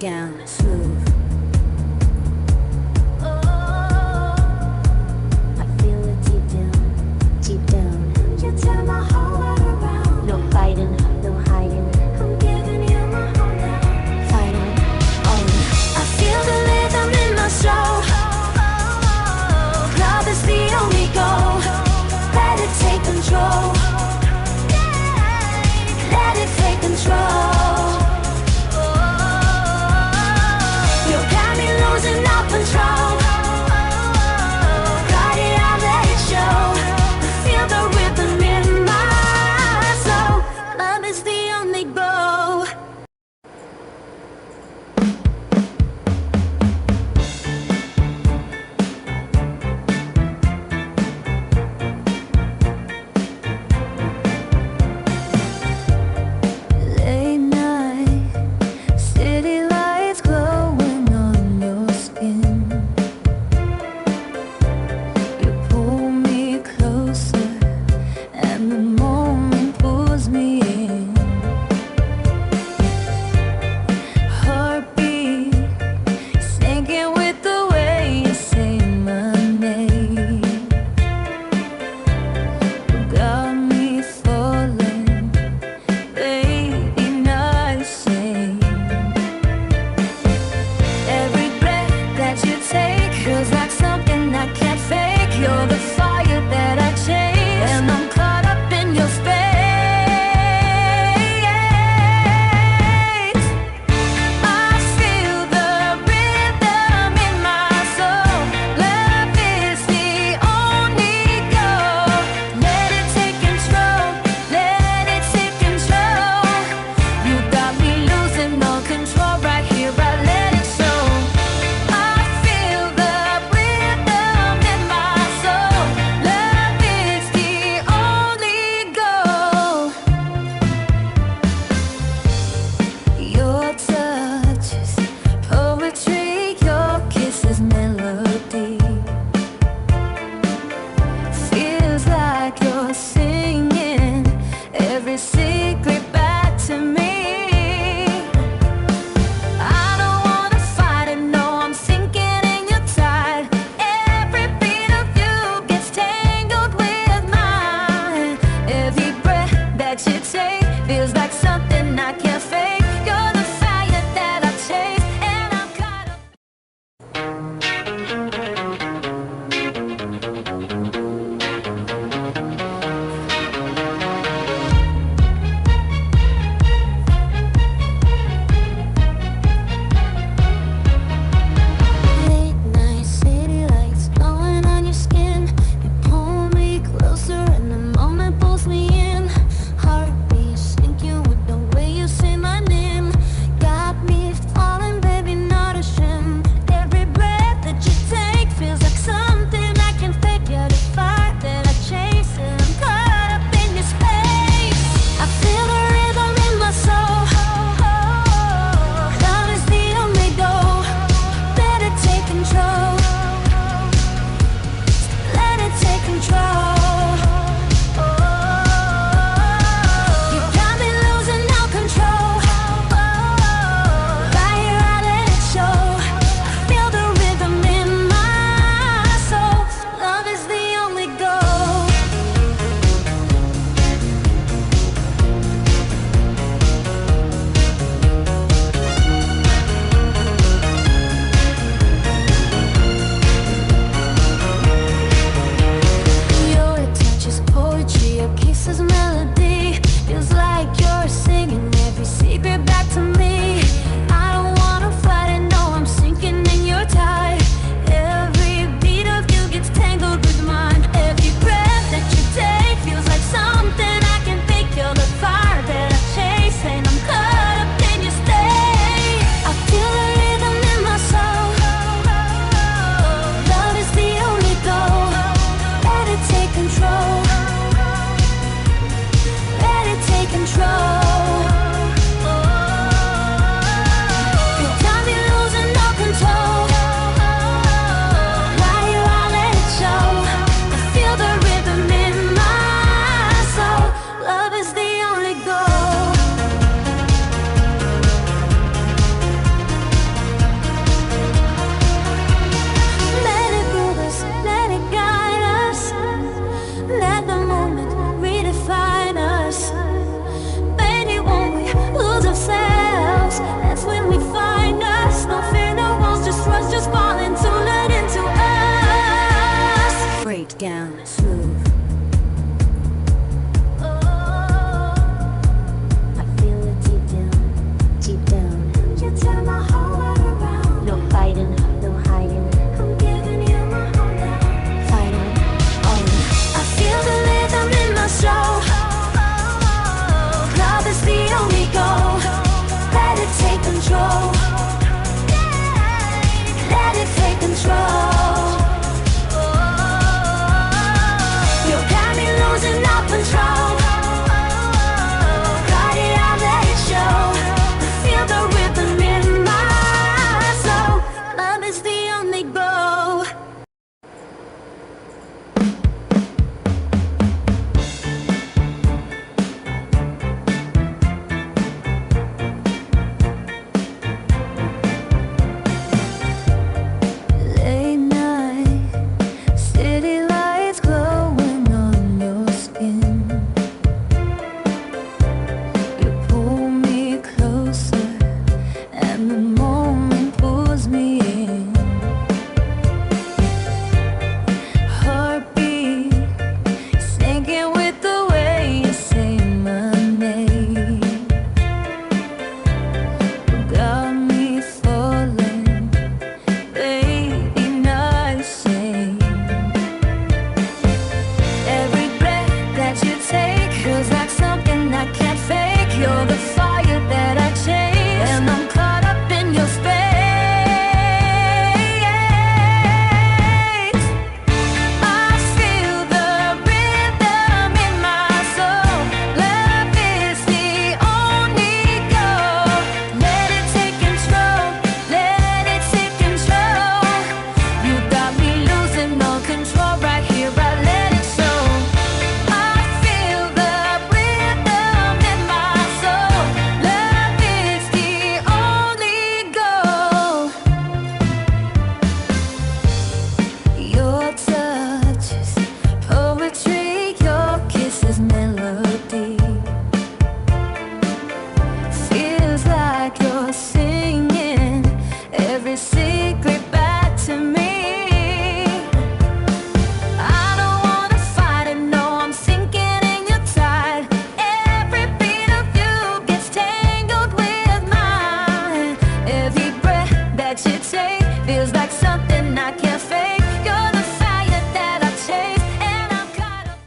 down, smooth. I feel it deep down, deep down. You turn my whole world around. No fighting, no hiding. I'm giving you my whole now. Fighting, on. I feel the rhythm in my soul. Love is the only goal. Let it take control. Let it take control. down, smooth. I feel it deep down, deep down. You turn my whole world around. No fighting, no hiding. I'm giving you my whole now. Fighting, oh. I feel the rhythm in my soul. Love is the only goal. Let it take control. Let it take control. You got me losing all control. Got it out, let it show. I feel the rhythm in my soul. Love is the only goal. Late night, city lights glowing on your skin. You pull me closer, and the moment pulls me in. Heartbeat sinking with the way you say my name. You got me falling, baby, not ashamed. Every breath that you take feels like something I can't fake. You're the fire that I chase, and I'm caught up in your space. I feel the rhythm in my soul. Love is the only goal. Let it take control. Let it take control. You got me losing all control right here. I let it show. I feel the rhythm in my soul. Love is the only goal. Your touch is poetry. Your kiss is melody. Feels like you're singing every secret back to me. I don't wanna fight it, no, I'm sinking in your tide. Every beat of you gets tangled with mine. Every breath that you take feels like something I can't fake. You're the fire that I chase, and I'm caught up.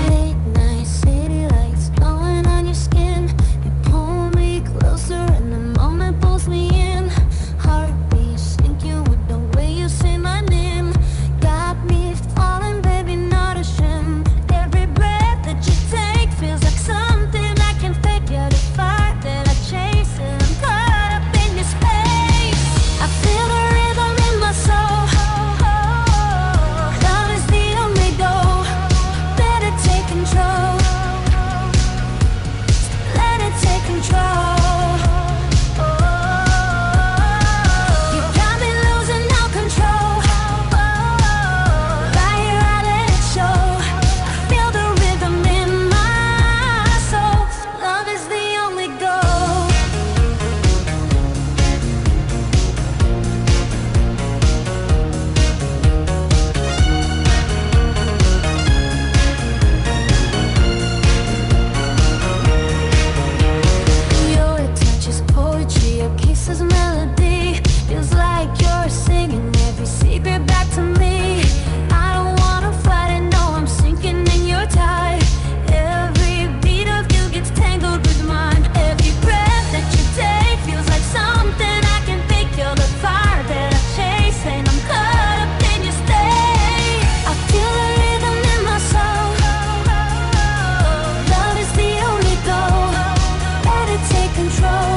Late night, city lights glowing on your skin. You pull me closer, and the moment pulls me in. Heartbeat sinking with the way you say my name. Got me falling, baby, not ashamed. Every breath that you take feels like something I can fake. You're the fire that I chase, and I'm caught up in your space. I feel the rhythm in my soul. Love is the only goal. Let it take control. Let it take control. You got me losing all control. Right here, I let it show. I feel the rhythm in my soul. Love is the only goal. Your touch is poetry, your kiss is melody. Feels like you're singing every secret back to me. I don't wanna fight it, no, I'm sinking in your tide. Every beat of you gets tangled with mine. Every breath that you take feels like something I can fake. You're the fire that I chase, and I'm caught up in your stay. I feel the rhythm in my soul. Love is the only goal. Let it take control.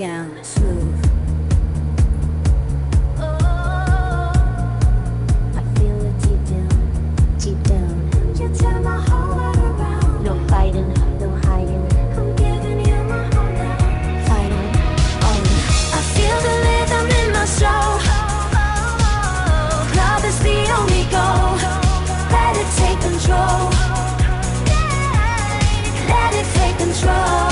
down, smooth. I feel it deep down, deep down. You turn my whole world around. No fighting, no hiding. I'm giving you my whole now. Fighting, on. I feel the rhythm in my soul. Love is the only goal. Let it take control. Let it take control.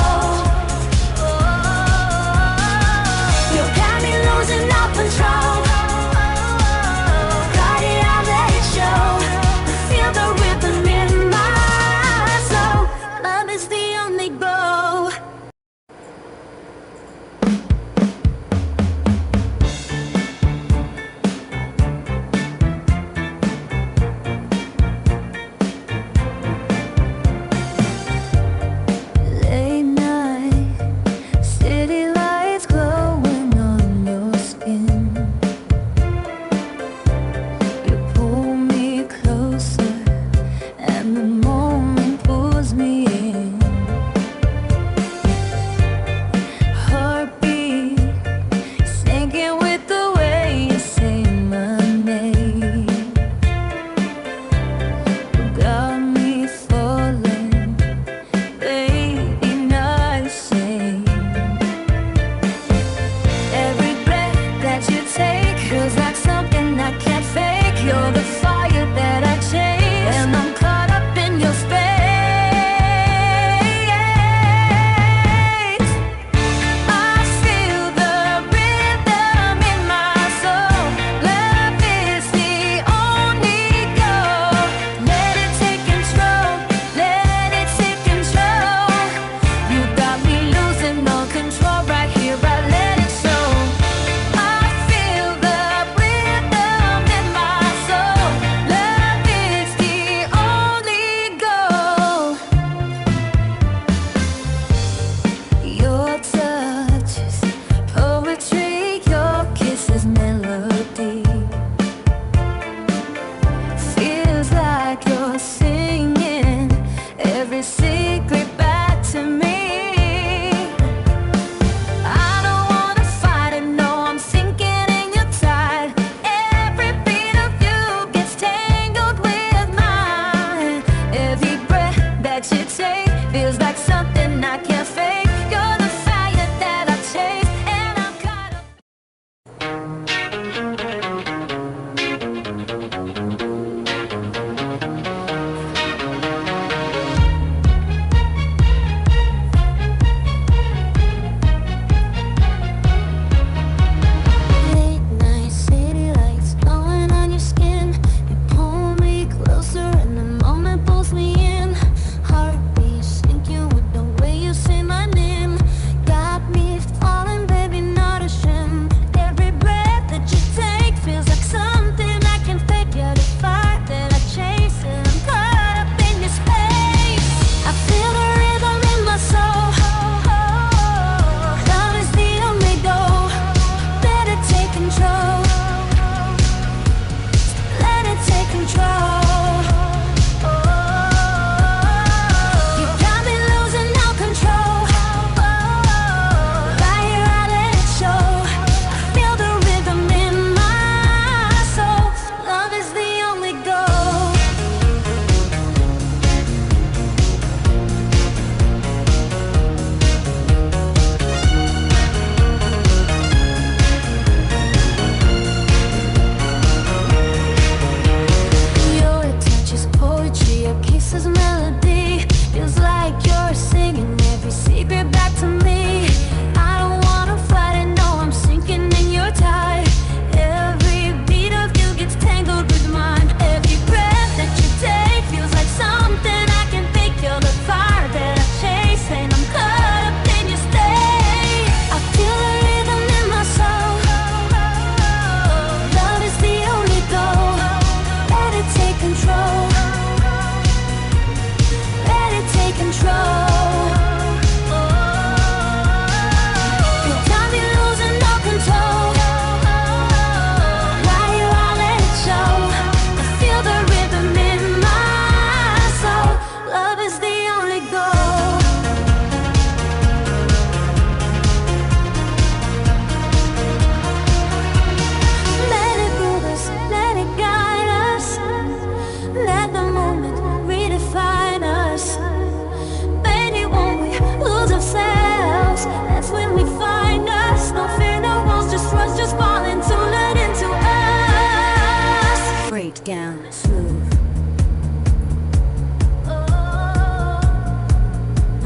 down, smooth.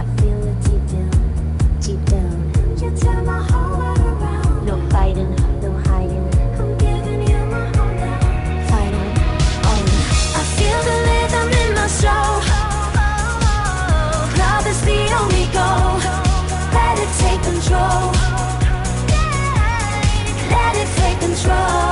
I feel it deep down, deep down. You turn my whole world around. No fighting, no hiding. I'm giving you my whole now. Fighting, on. I feel the rhythm in my soul. Love is the only goal. Let it take control. Let it take control.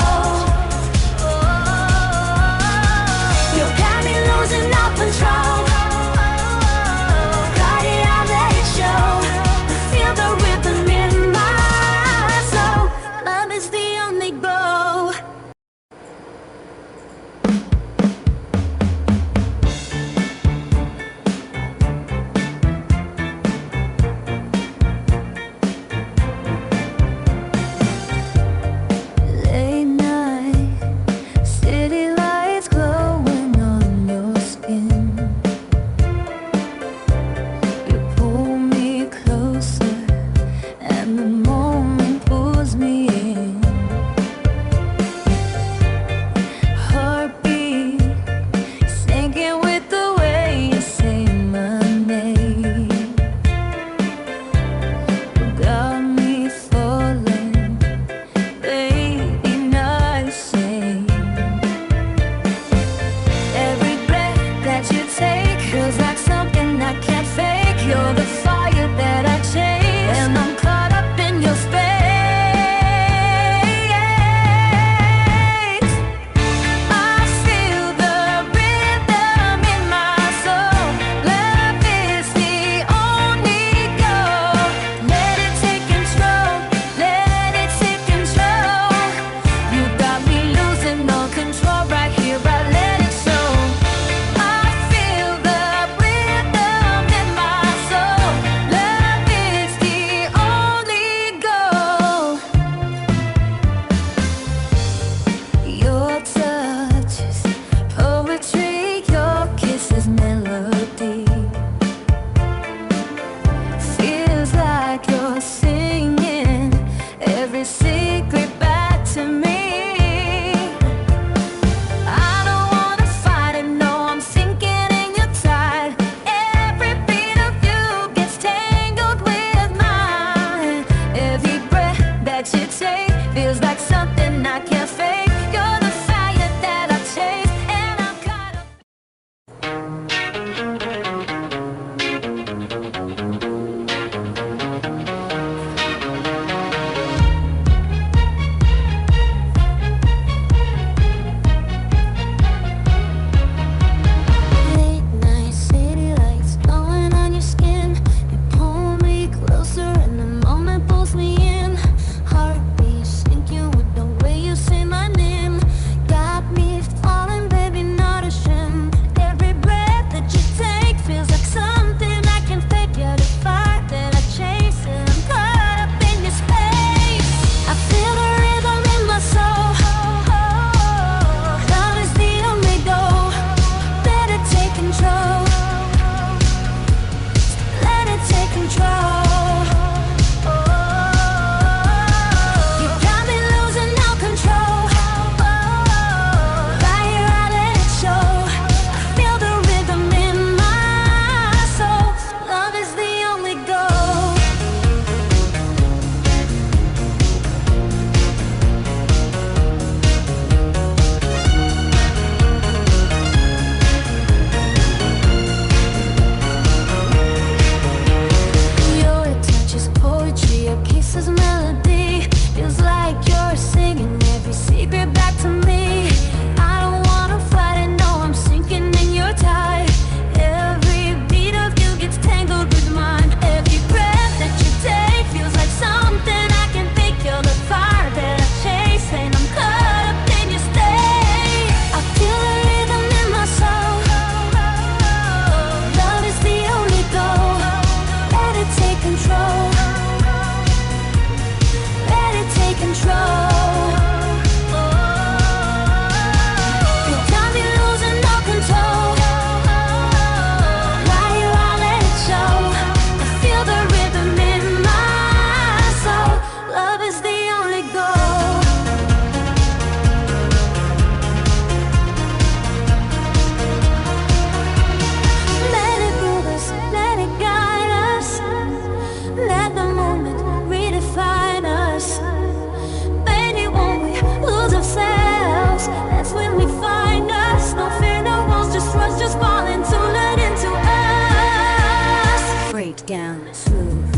groove.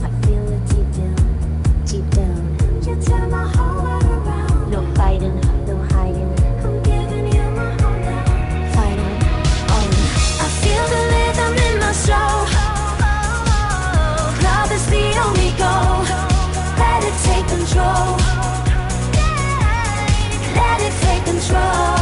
I feel it deep down, deep down. You turn my whole world around. No fighting, no hiding. I'm giving you my whole now. Fight on. I feel the rhythm in my soul. Love is the only goal. Let it take control. Let it take control.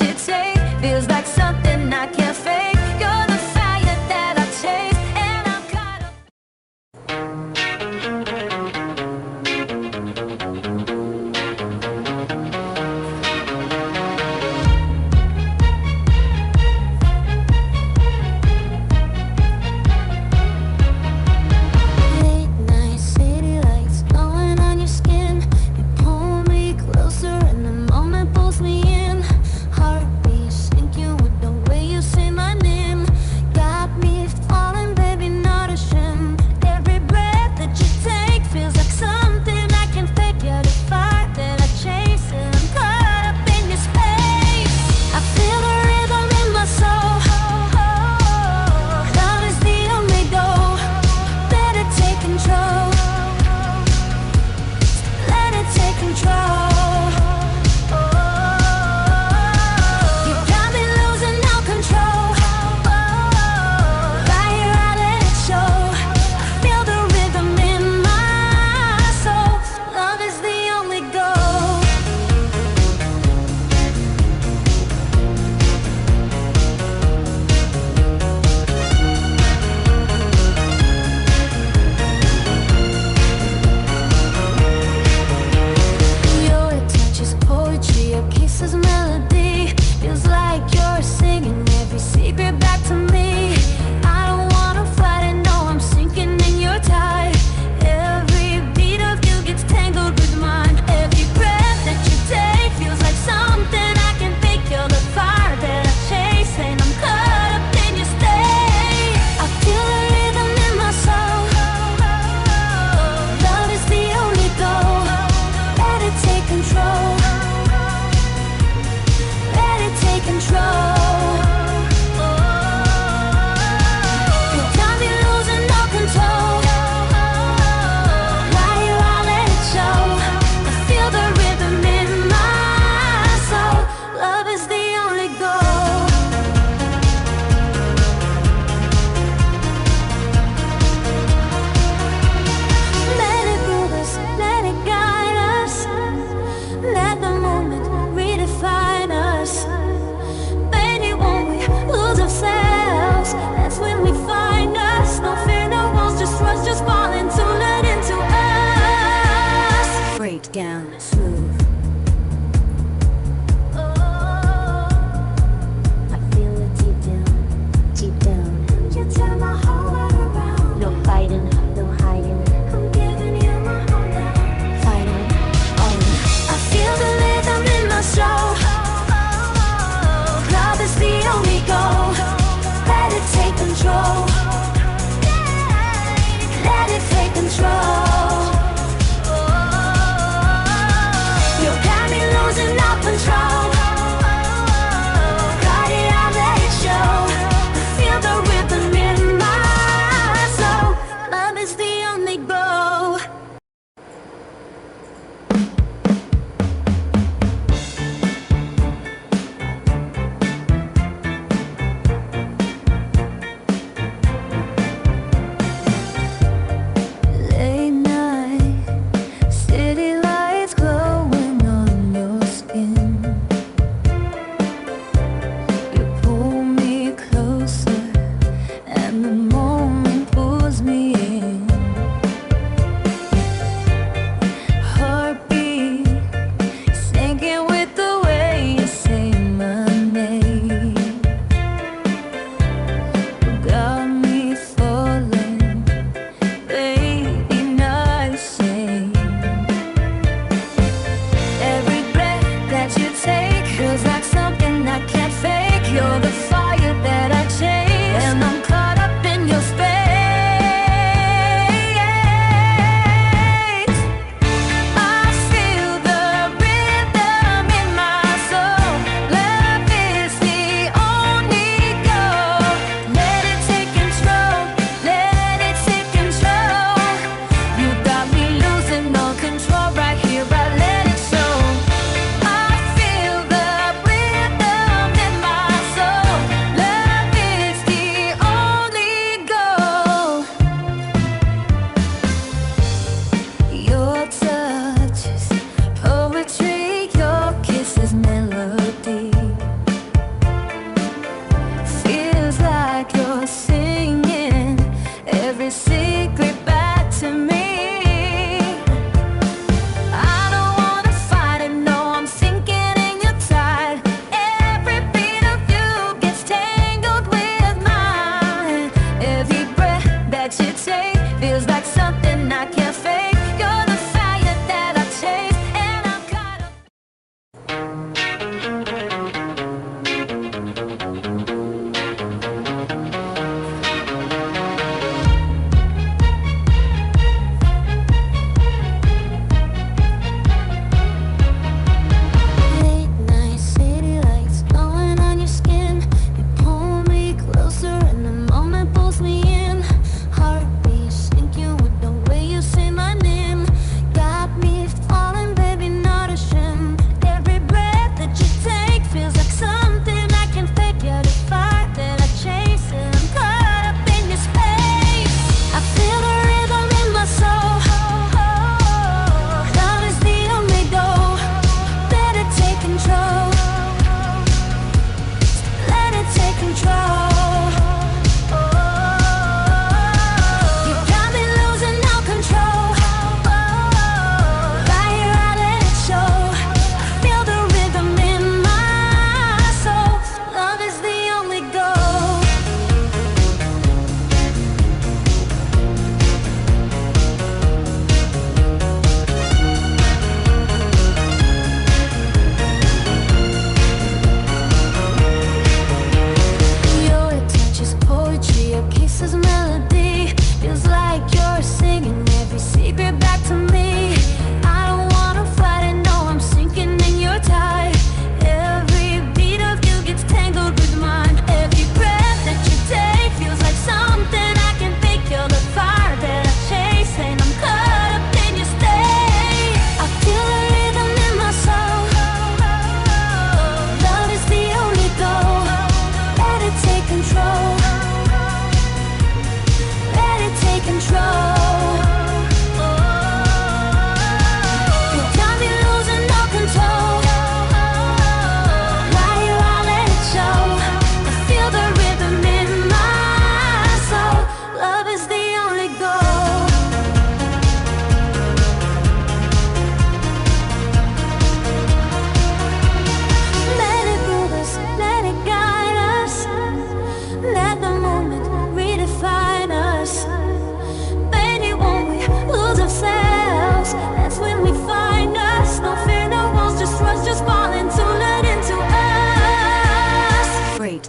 you take feels like something I can't fake. You're the fire that I chase, and I'm caught up. Late night city lights glowing on your skin. You pull me closer and the moment pulls me in. Heartbeat sinking with the way you say my name. Got me falling, baby, not ashamed. Every breath that you take feels like something I can fake. You're the fire that I chase, and I'm caught up in your space. I feel the rhythm in my soul. Love is the only goal. Let it take control. Let it take control. You got me losing all control. Right here I let it show. Feel the rhythm in my soul. Love is the only goal. Your touch is poetry, your kiss is melody. Feels like you're singing every secret back to me. I don't wanna fight it, no, I'm sinking in your tide. Every beat of you gets tangled with mine. Every breath that you take feels like something I can fake. You're the fire that I chase, and I'm caught up in your state. I feel the rhythm in my soul. Love is the only goal. Let it take control. Let it take control. You got me losing all control. Right here I let it show. I feel the rhythm in my soul. Love is the only goal. Let it move us, let it guide us. Let the moment redefine us. Baby, when we lose ourselves, that's when we find us. No fear, no walls, just trust, just fall into, let into us. Breakdown, smooth. I feel it deep down, deep down. You turn my whole world around. No fighting, no hiding. I'm giving you my whole now. Fighting, oh. I feel the rhythm in my soul. Love is the only goal. Let it take control. Let it take control. You got me losing all control. Right here I let it show. I feel the rhythm in my soul. Love is the only goal. Late night, city lights glowing on your skin. You pull me closer, and the moment pulls me in. Heartbeat sinking with the way you say my name. You got me falling, baby, not ashamed. Every breath that you take feels like something I can't fake. You're the fire that I chase, and I'm caught up in your space. I feel the rhythm in my soul. Love is the only goal. Let it take control. Let it take control. You got me losing all control. Right here I let it show. I feel the rhythm in my soul.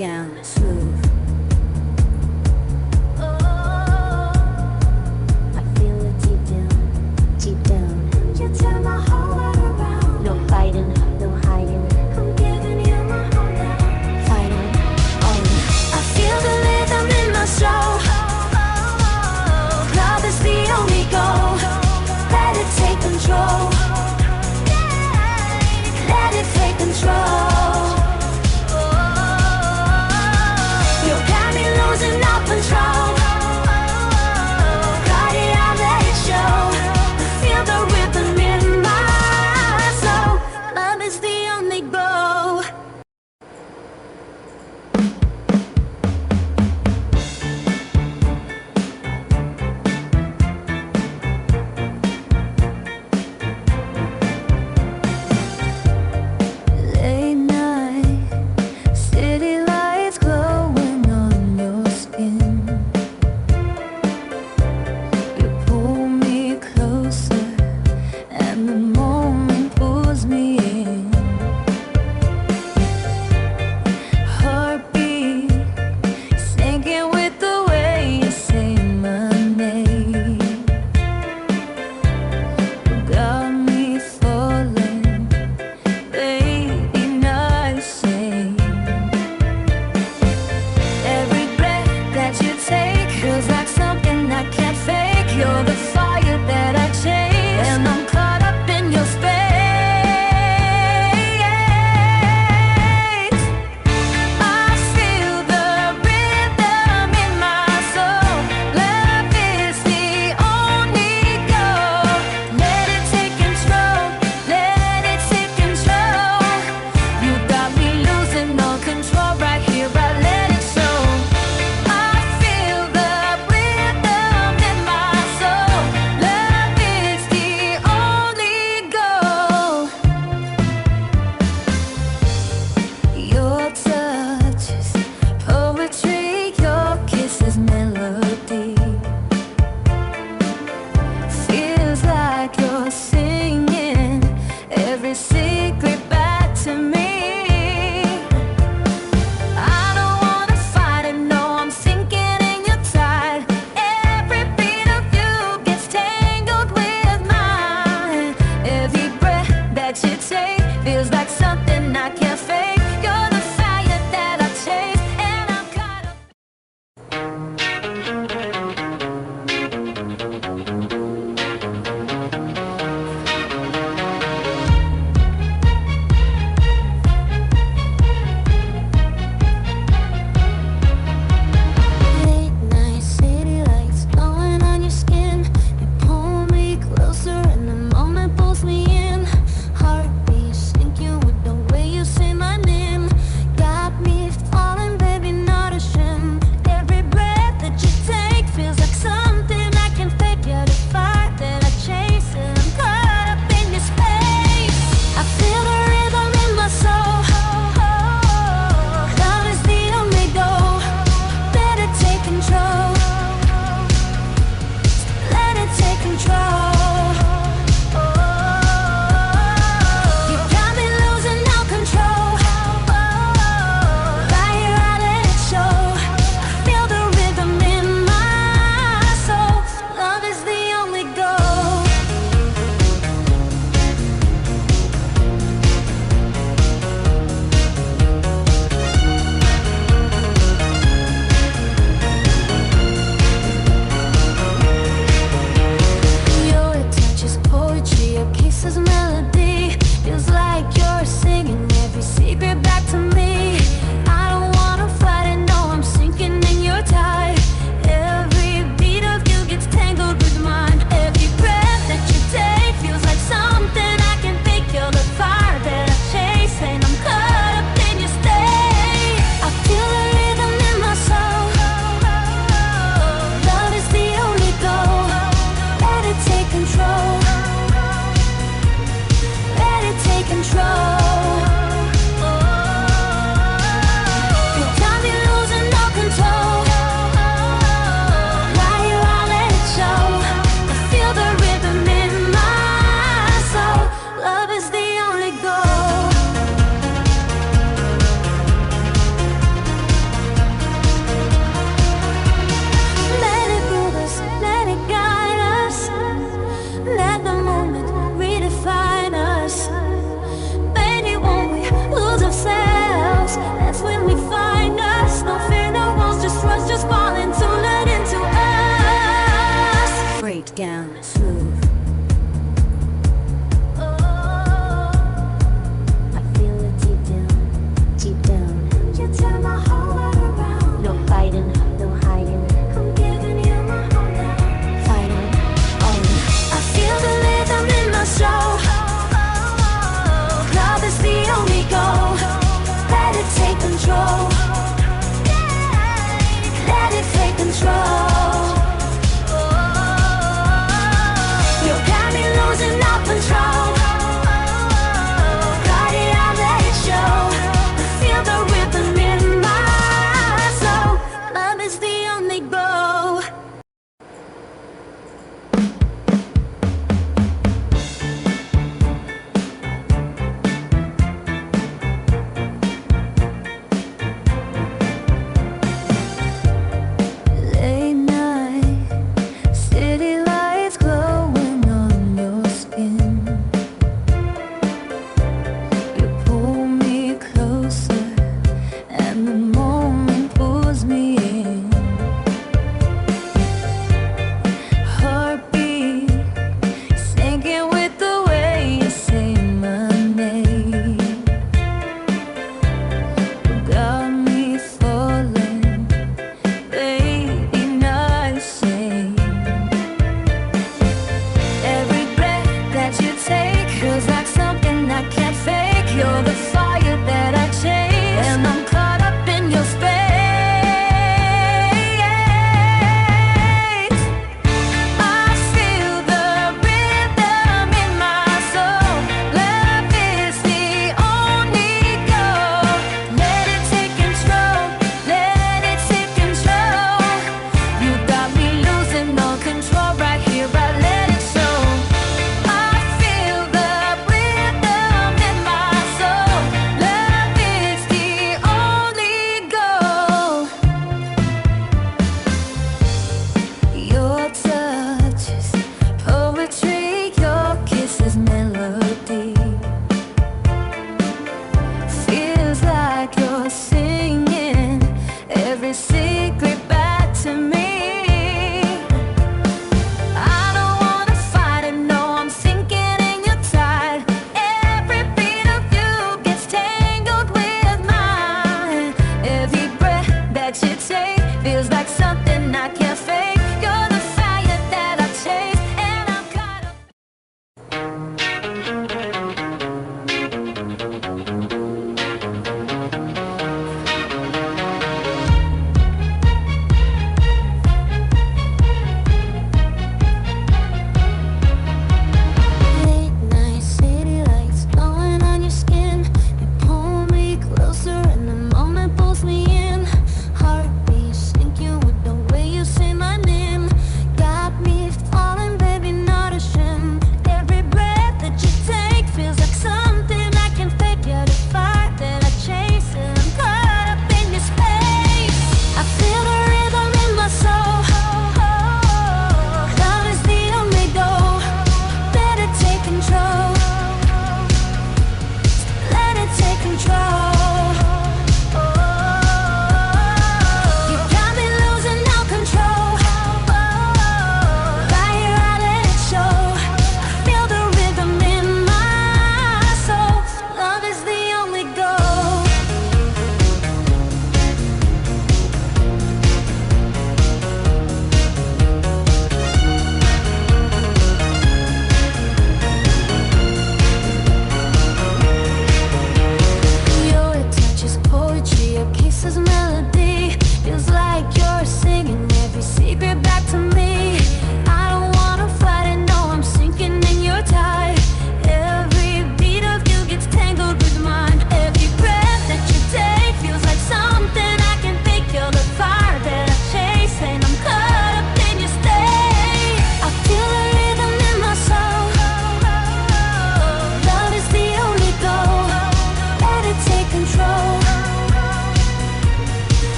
down, smooth. I feel it deep down, deep down. You turn my whole world around. No fighting, no hiding. I'm giving you my whole now. Fighting on. I feel the rhythm in my soul. Love is the only goal. Let it take control. Let it take control.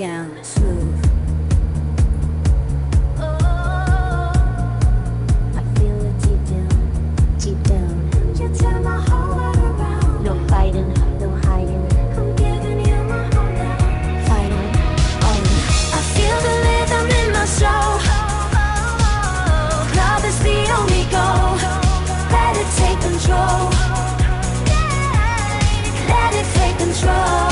down, smooth. I feel it deep down, deep down. You turn my whole world around. No fighting, no hiding. I'm giving you my whole now. Fighting, oh. I feel the rhythm in my soul. Love is the only goal. Let it take control. Let it take control.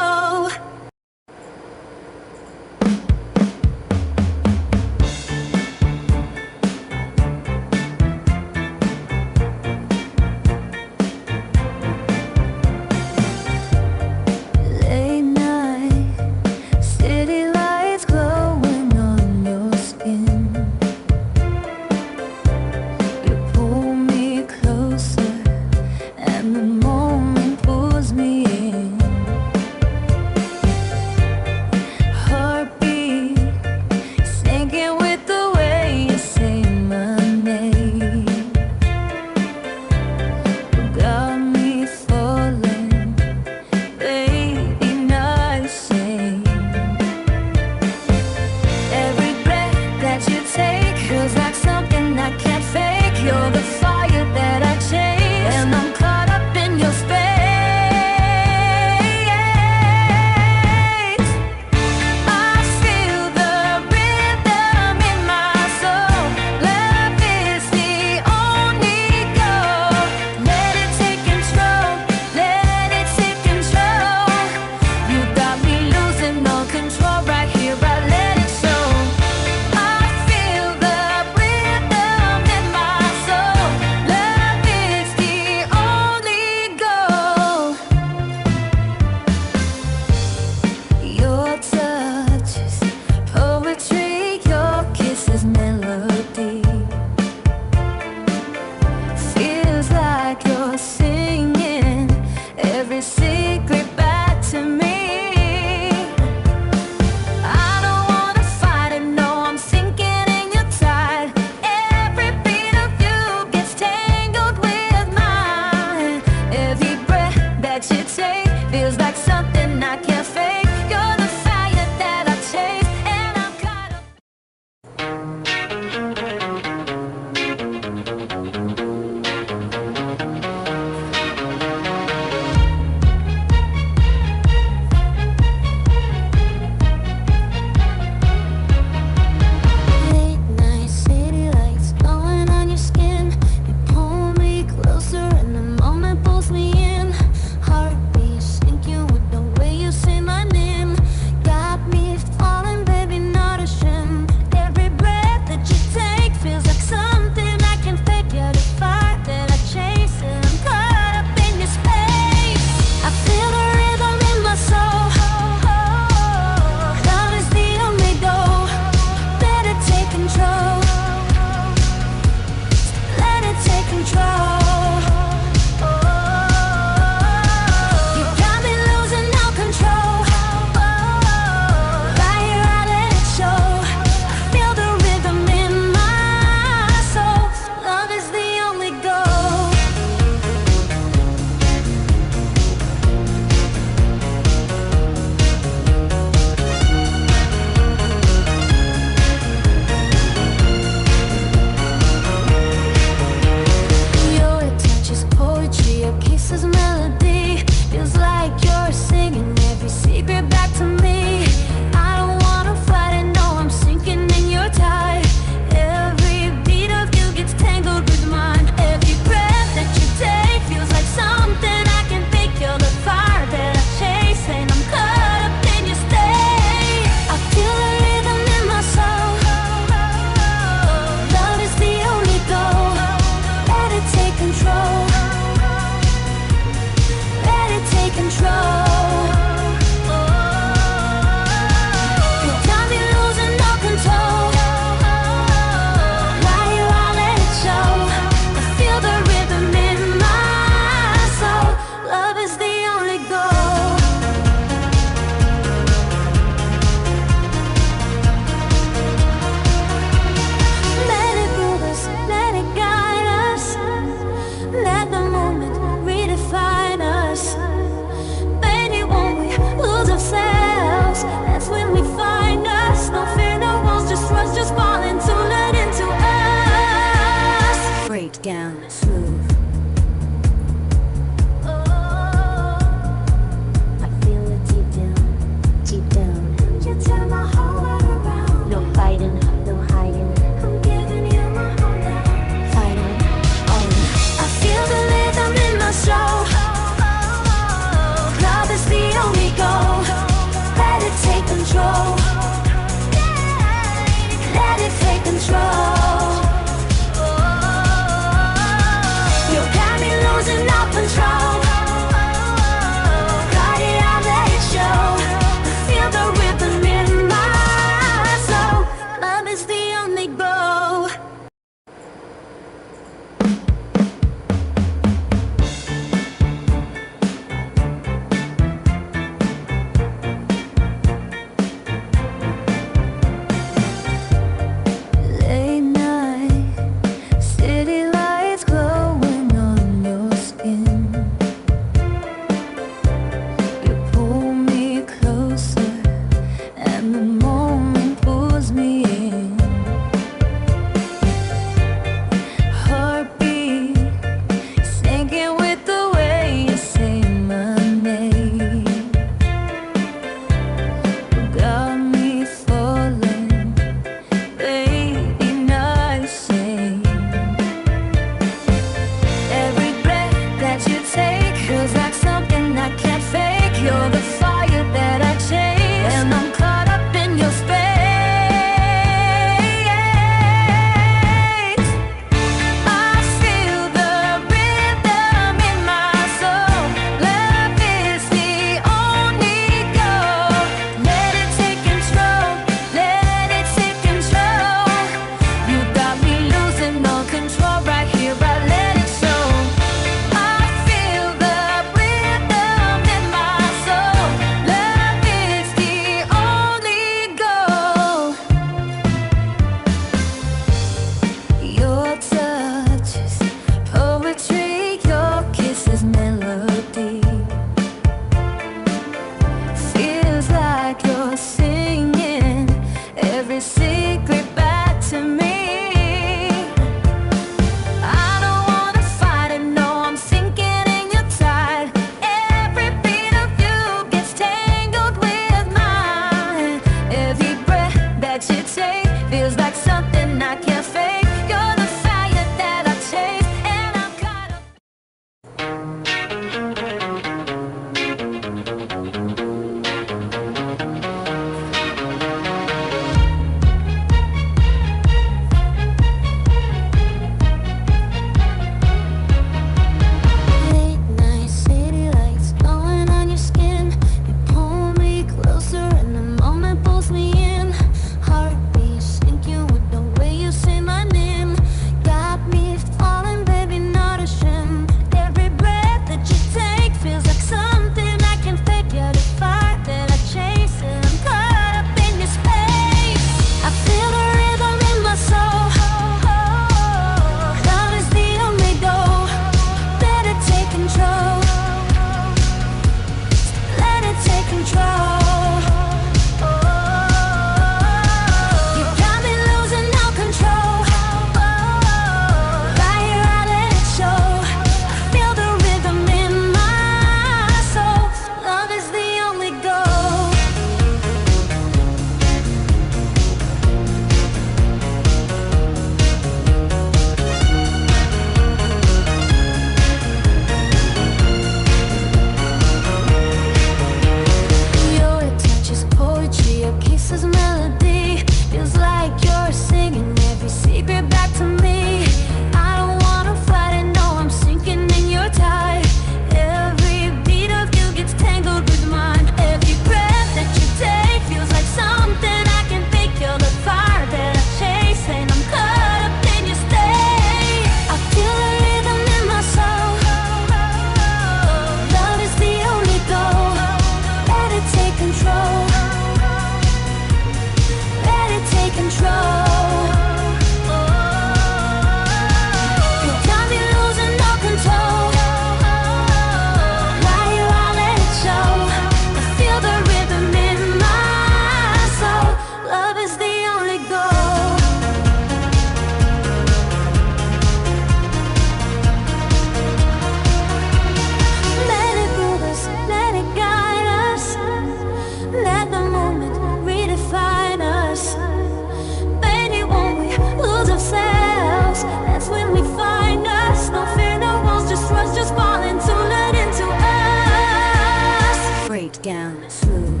down, smooth.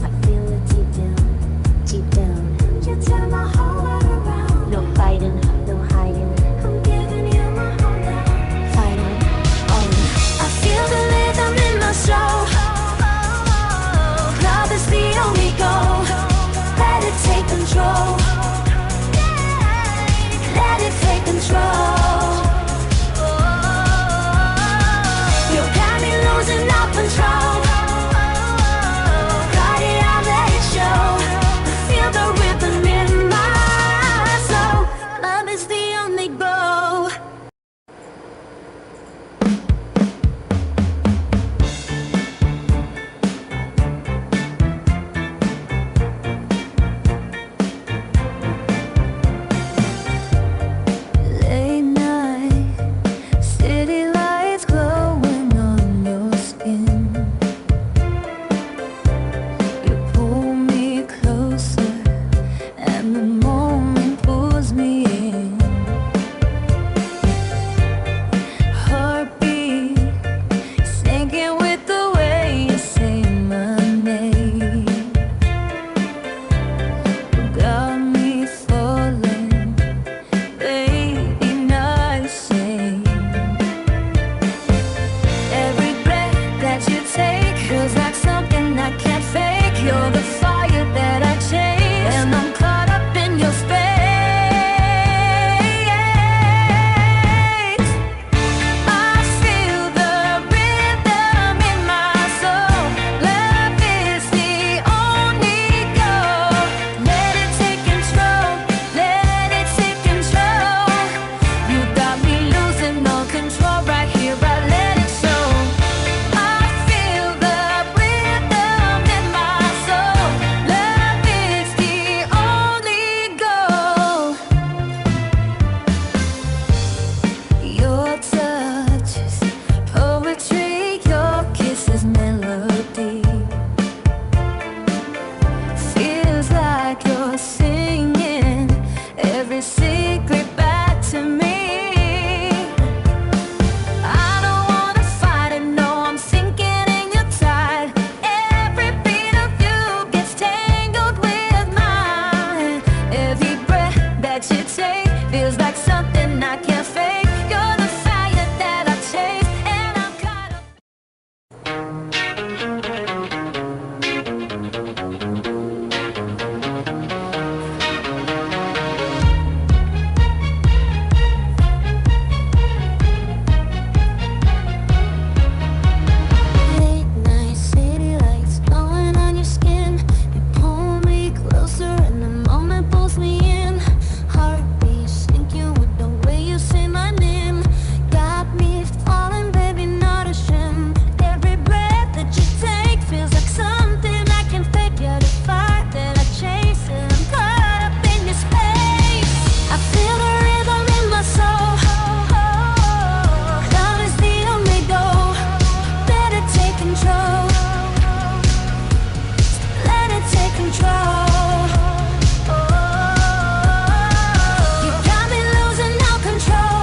I feel it deep down, deep down. You turn my whole world around. No fighting, no hiding. I'm giving you my whole now. Fighting, oh. I feel the rhythm in my soul. Love is the only goal. Let it take control. Let it take control. You got me losing all control. Got it out, let it show. I feel the rhythm in my soul. Love is the only goal. Late night, city lights glowing on your skin. You pull me closer, and the moment pulls me in. Heartbeat sinking with the way you say my name. You got me falling, baby, not the same. Every breath that you take feels like something I can't fake. You're the fire that I chase, and I'm caught up in your space. I feel the rhythm in my soul. Love is the only goal. Let it take control. Let it take control. You got me losing all control right here. I let it show. I feel the rhythm in my soul. Love is the only goal. Your touch is poetry. Your kiss is melody. Feels like you're singing every secret back to me. I don't wanna fight it, no, I'm sinking in your tide. Every beat of you gets tangled with mine. Every breath that you take feels like something I can't fake. You're the fire that I chase, and I'm caught up. Late night city lights glowing on your skin. You pull me closer, and the moment pulls me in. Heartbeat sinking with the way you say my name. Got me falling, baby, not ashamed. Every breath that you take feels like something I can fake. You're the fire that I chase, and I'm caught up in your space. I feel the rhythm in my soul. Love is the only goal. Let it take control. Let it take control. You got me losing all control.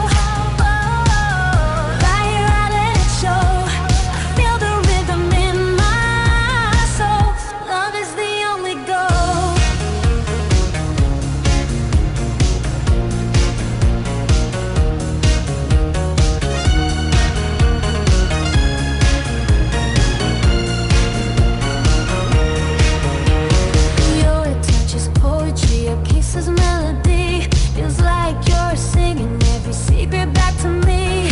Right here, I let it show. I feel the rhythm in my soul. Love is the only goal. Your touch is poetry, your kiss is melody. Feels like you're singing every secret back to me.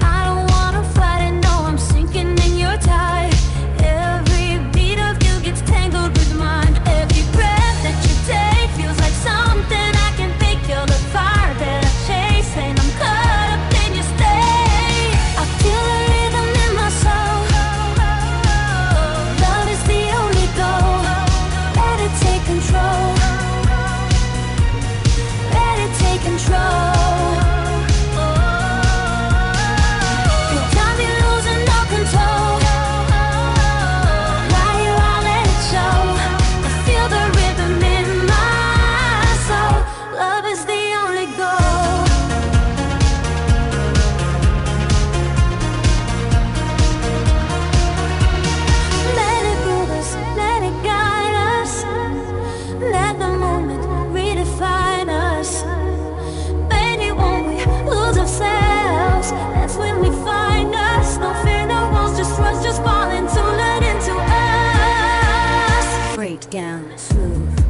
I don't wanna fight it, no, I'm sinking in your tide. Every beat of you gets tangled with mine. Every breath that you take feels like something I can fake. You're the fire that I chase, and I'm caught up in your state. I feel the rhythm in my soul. Love is the only goal. Let it take control. Let it take control. You got me losing all control. Right here, I let it show. I feel the rhythm in my soul. Love is the only goal. down, smooth.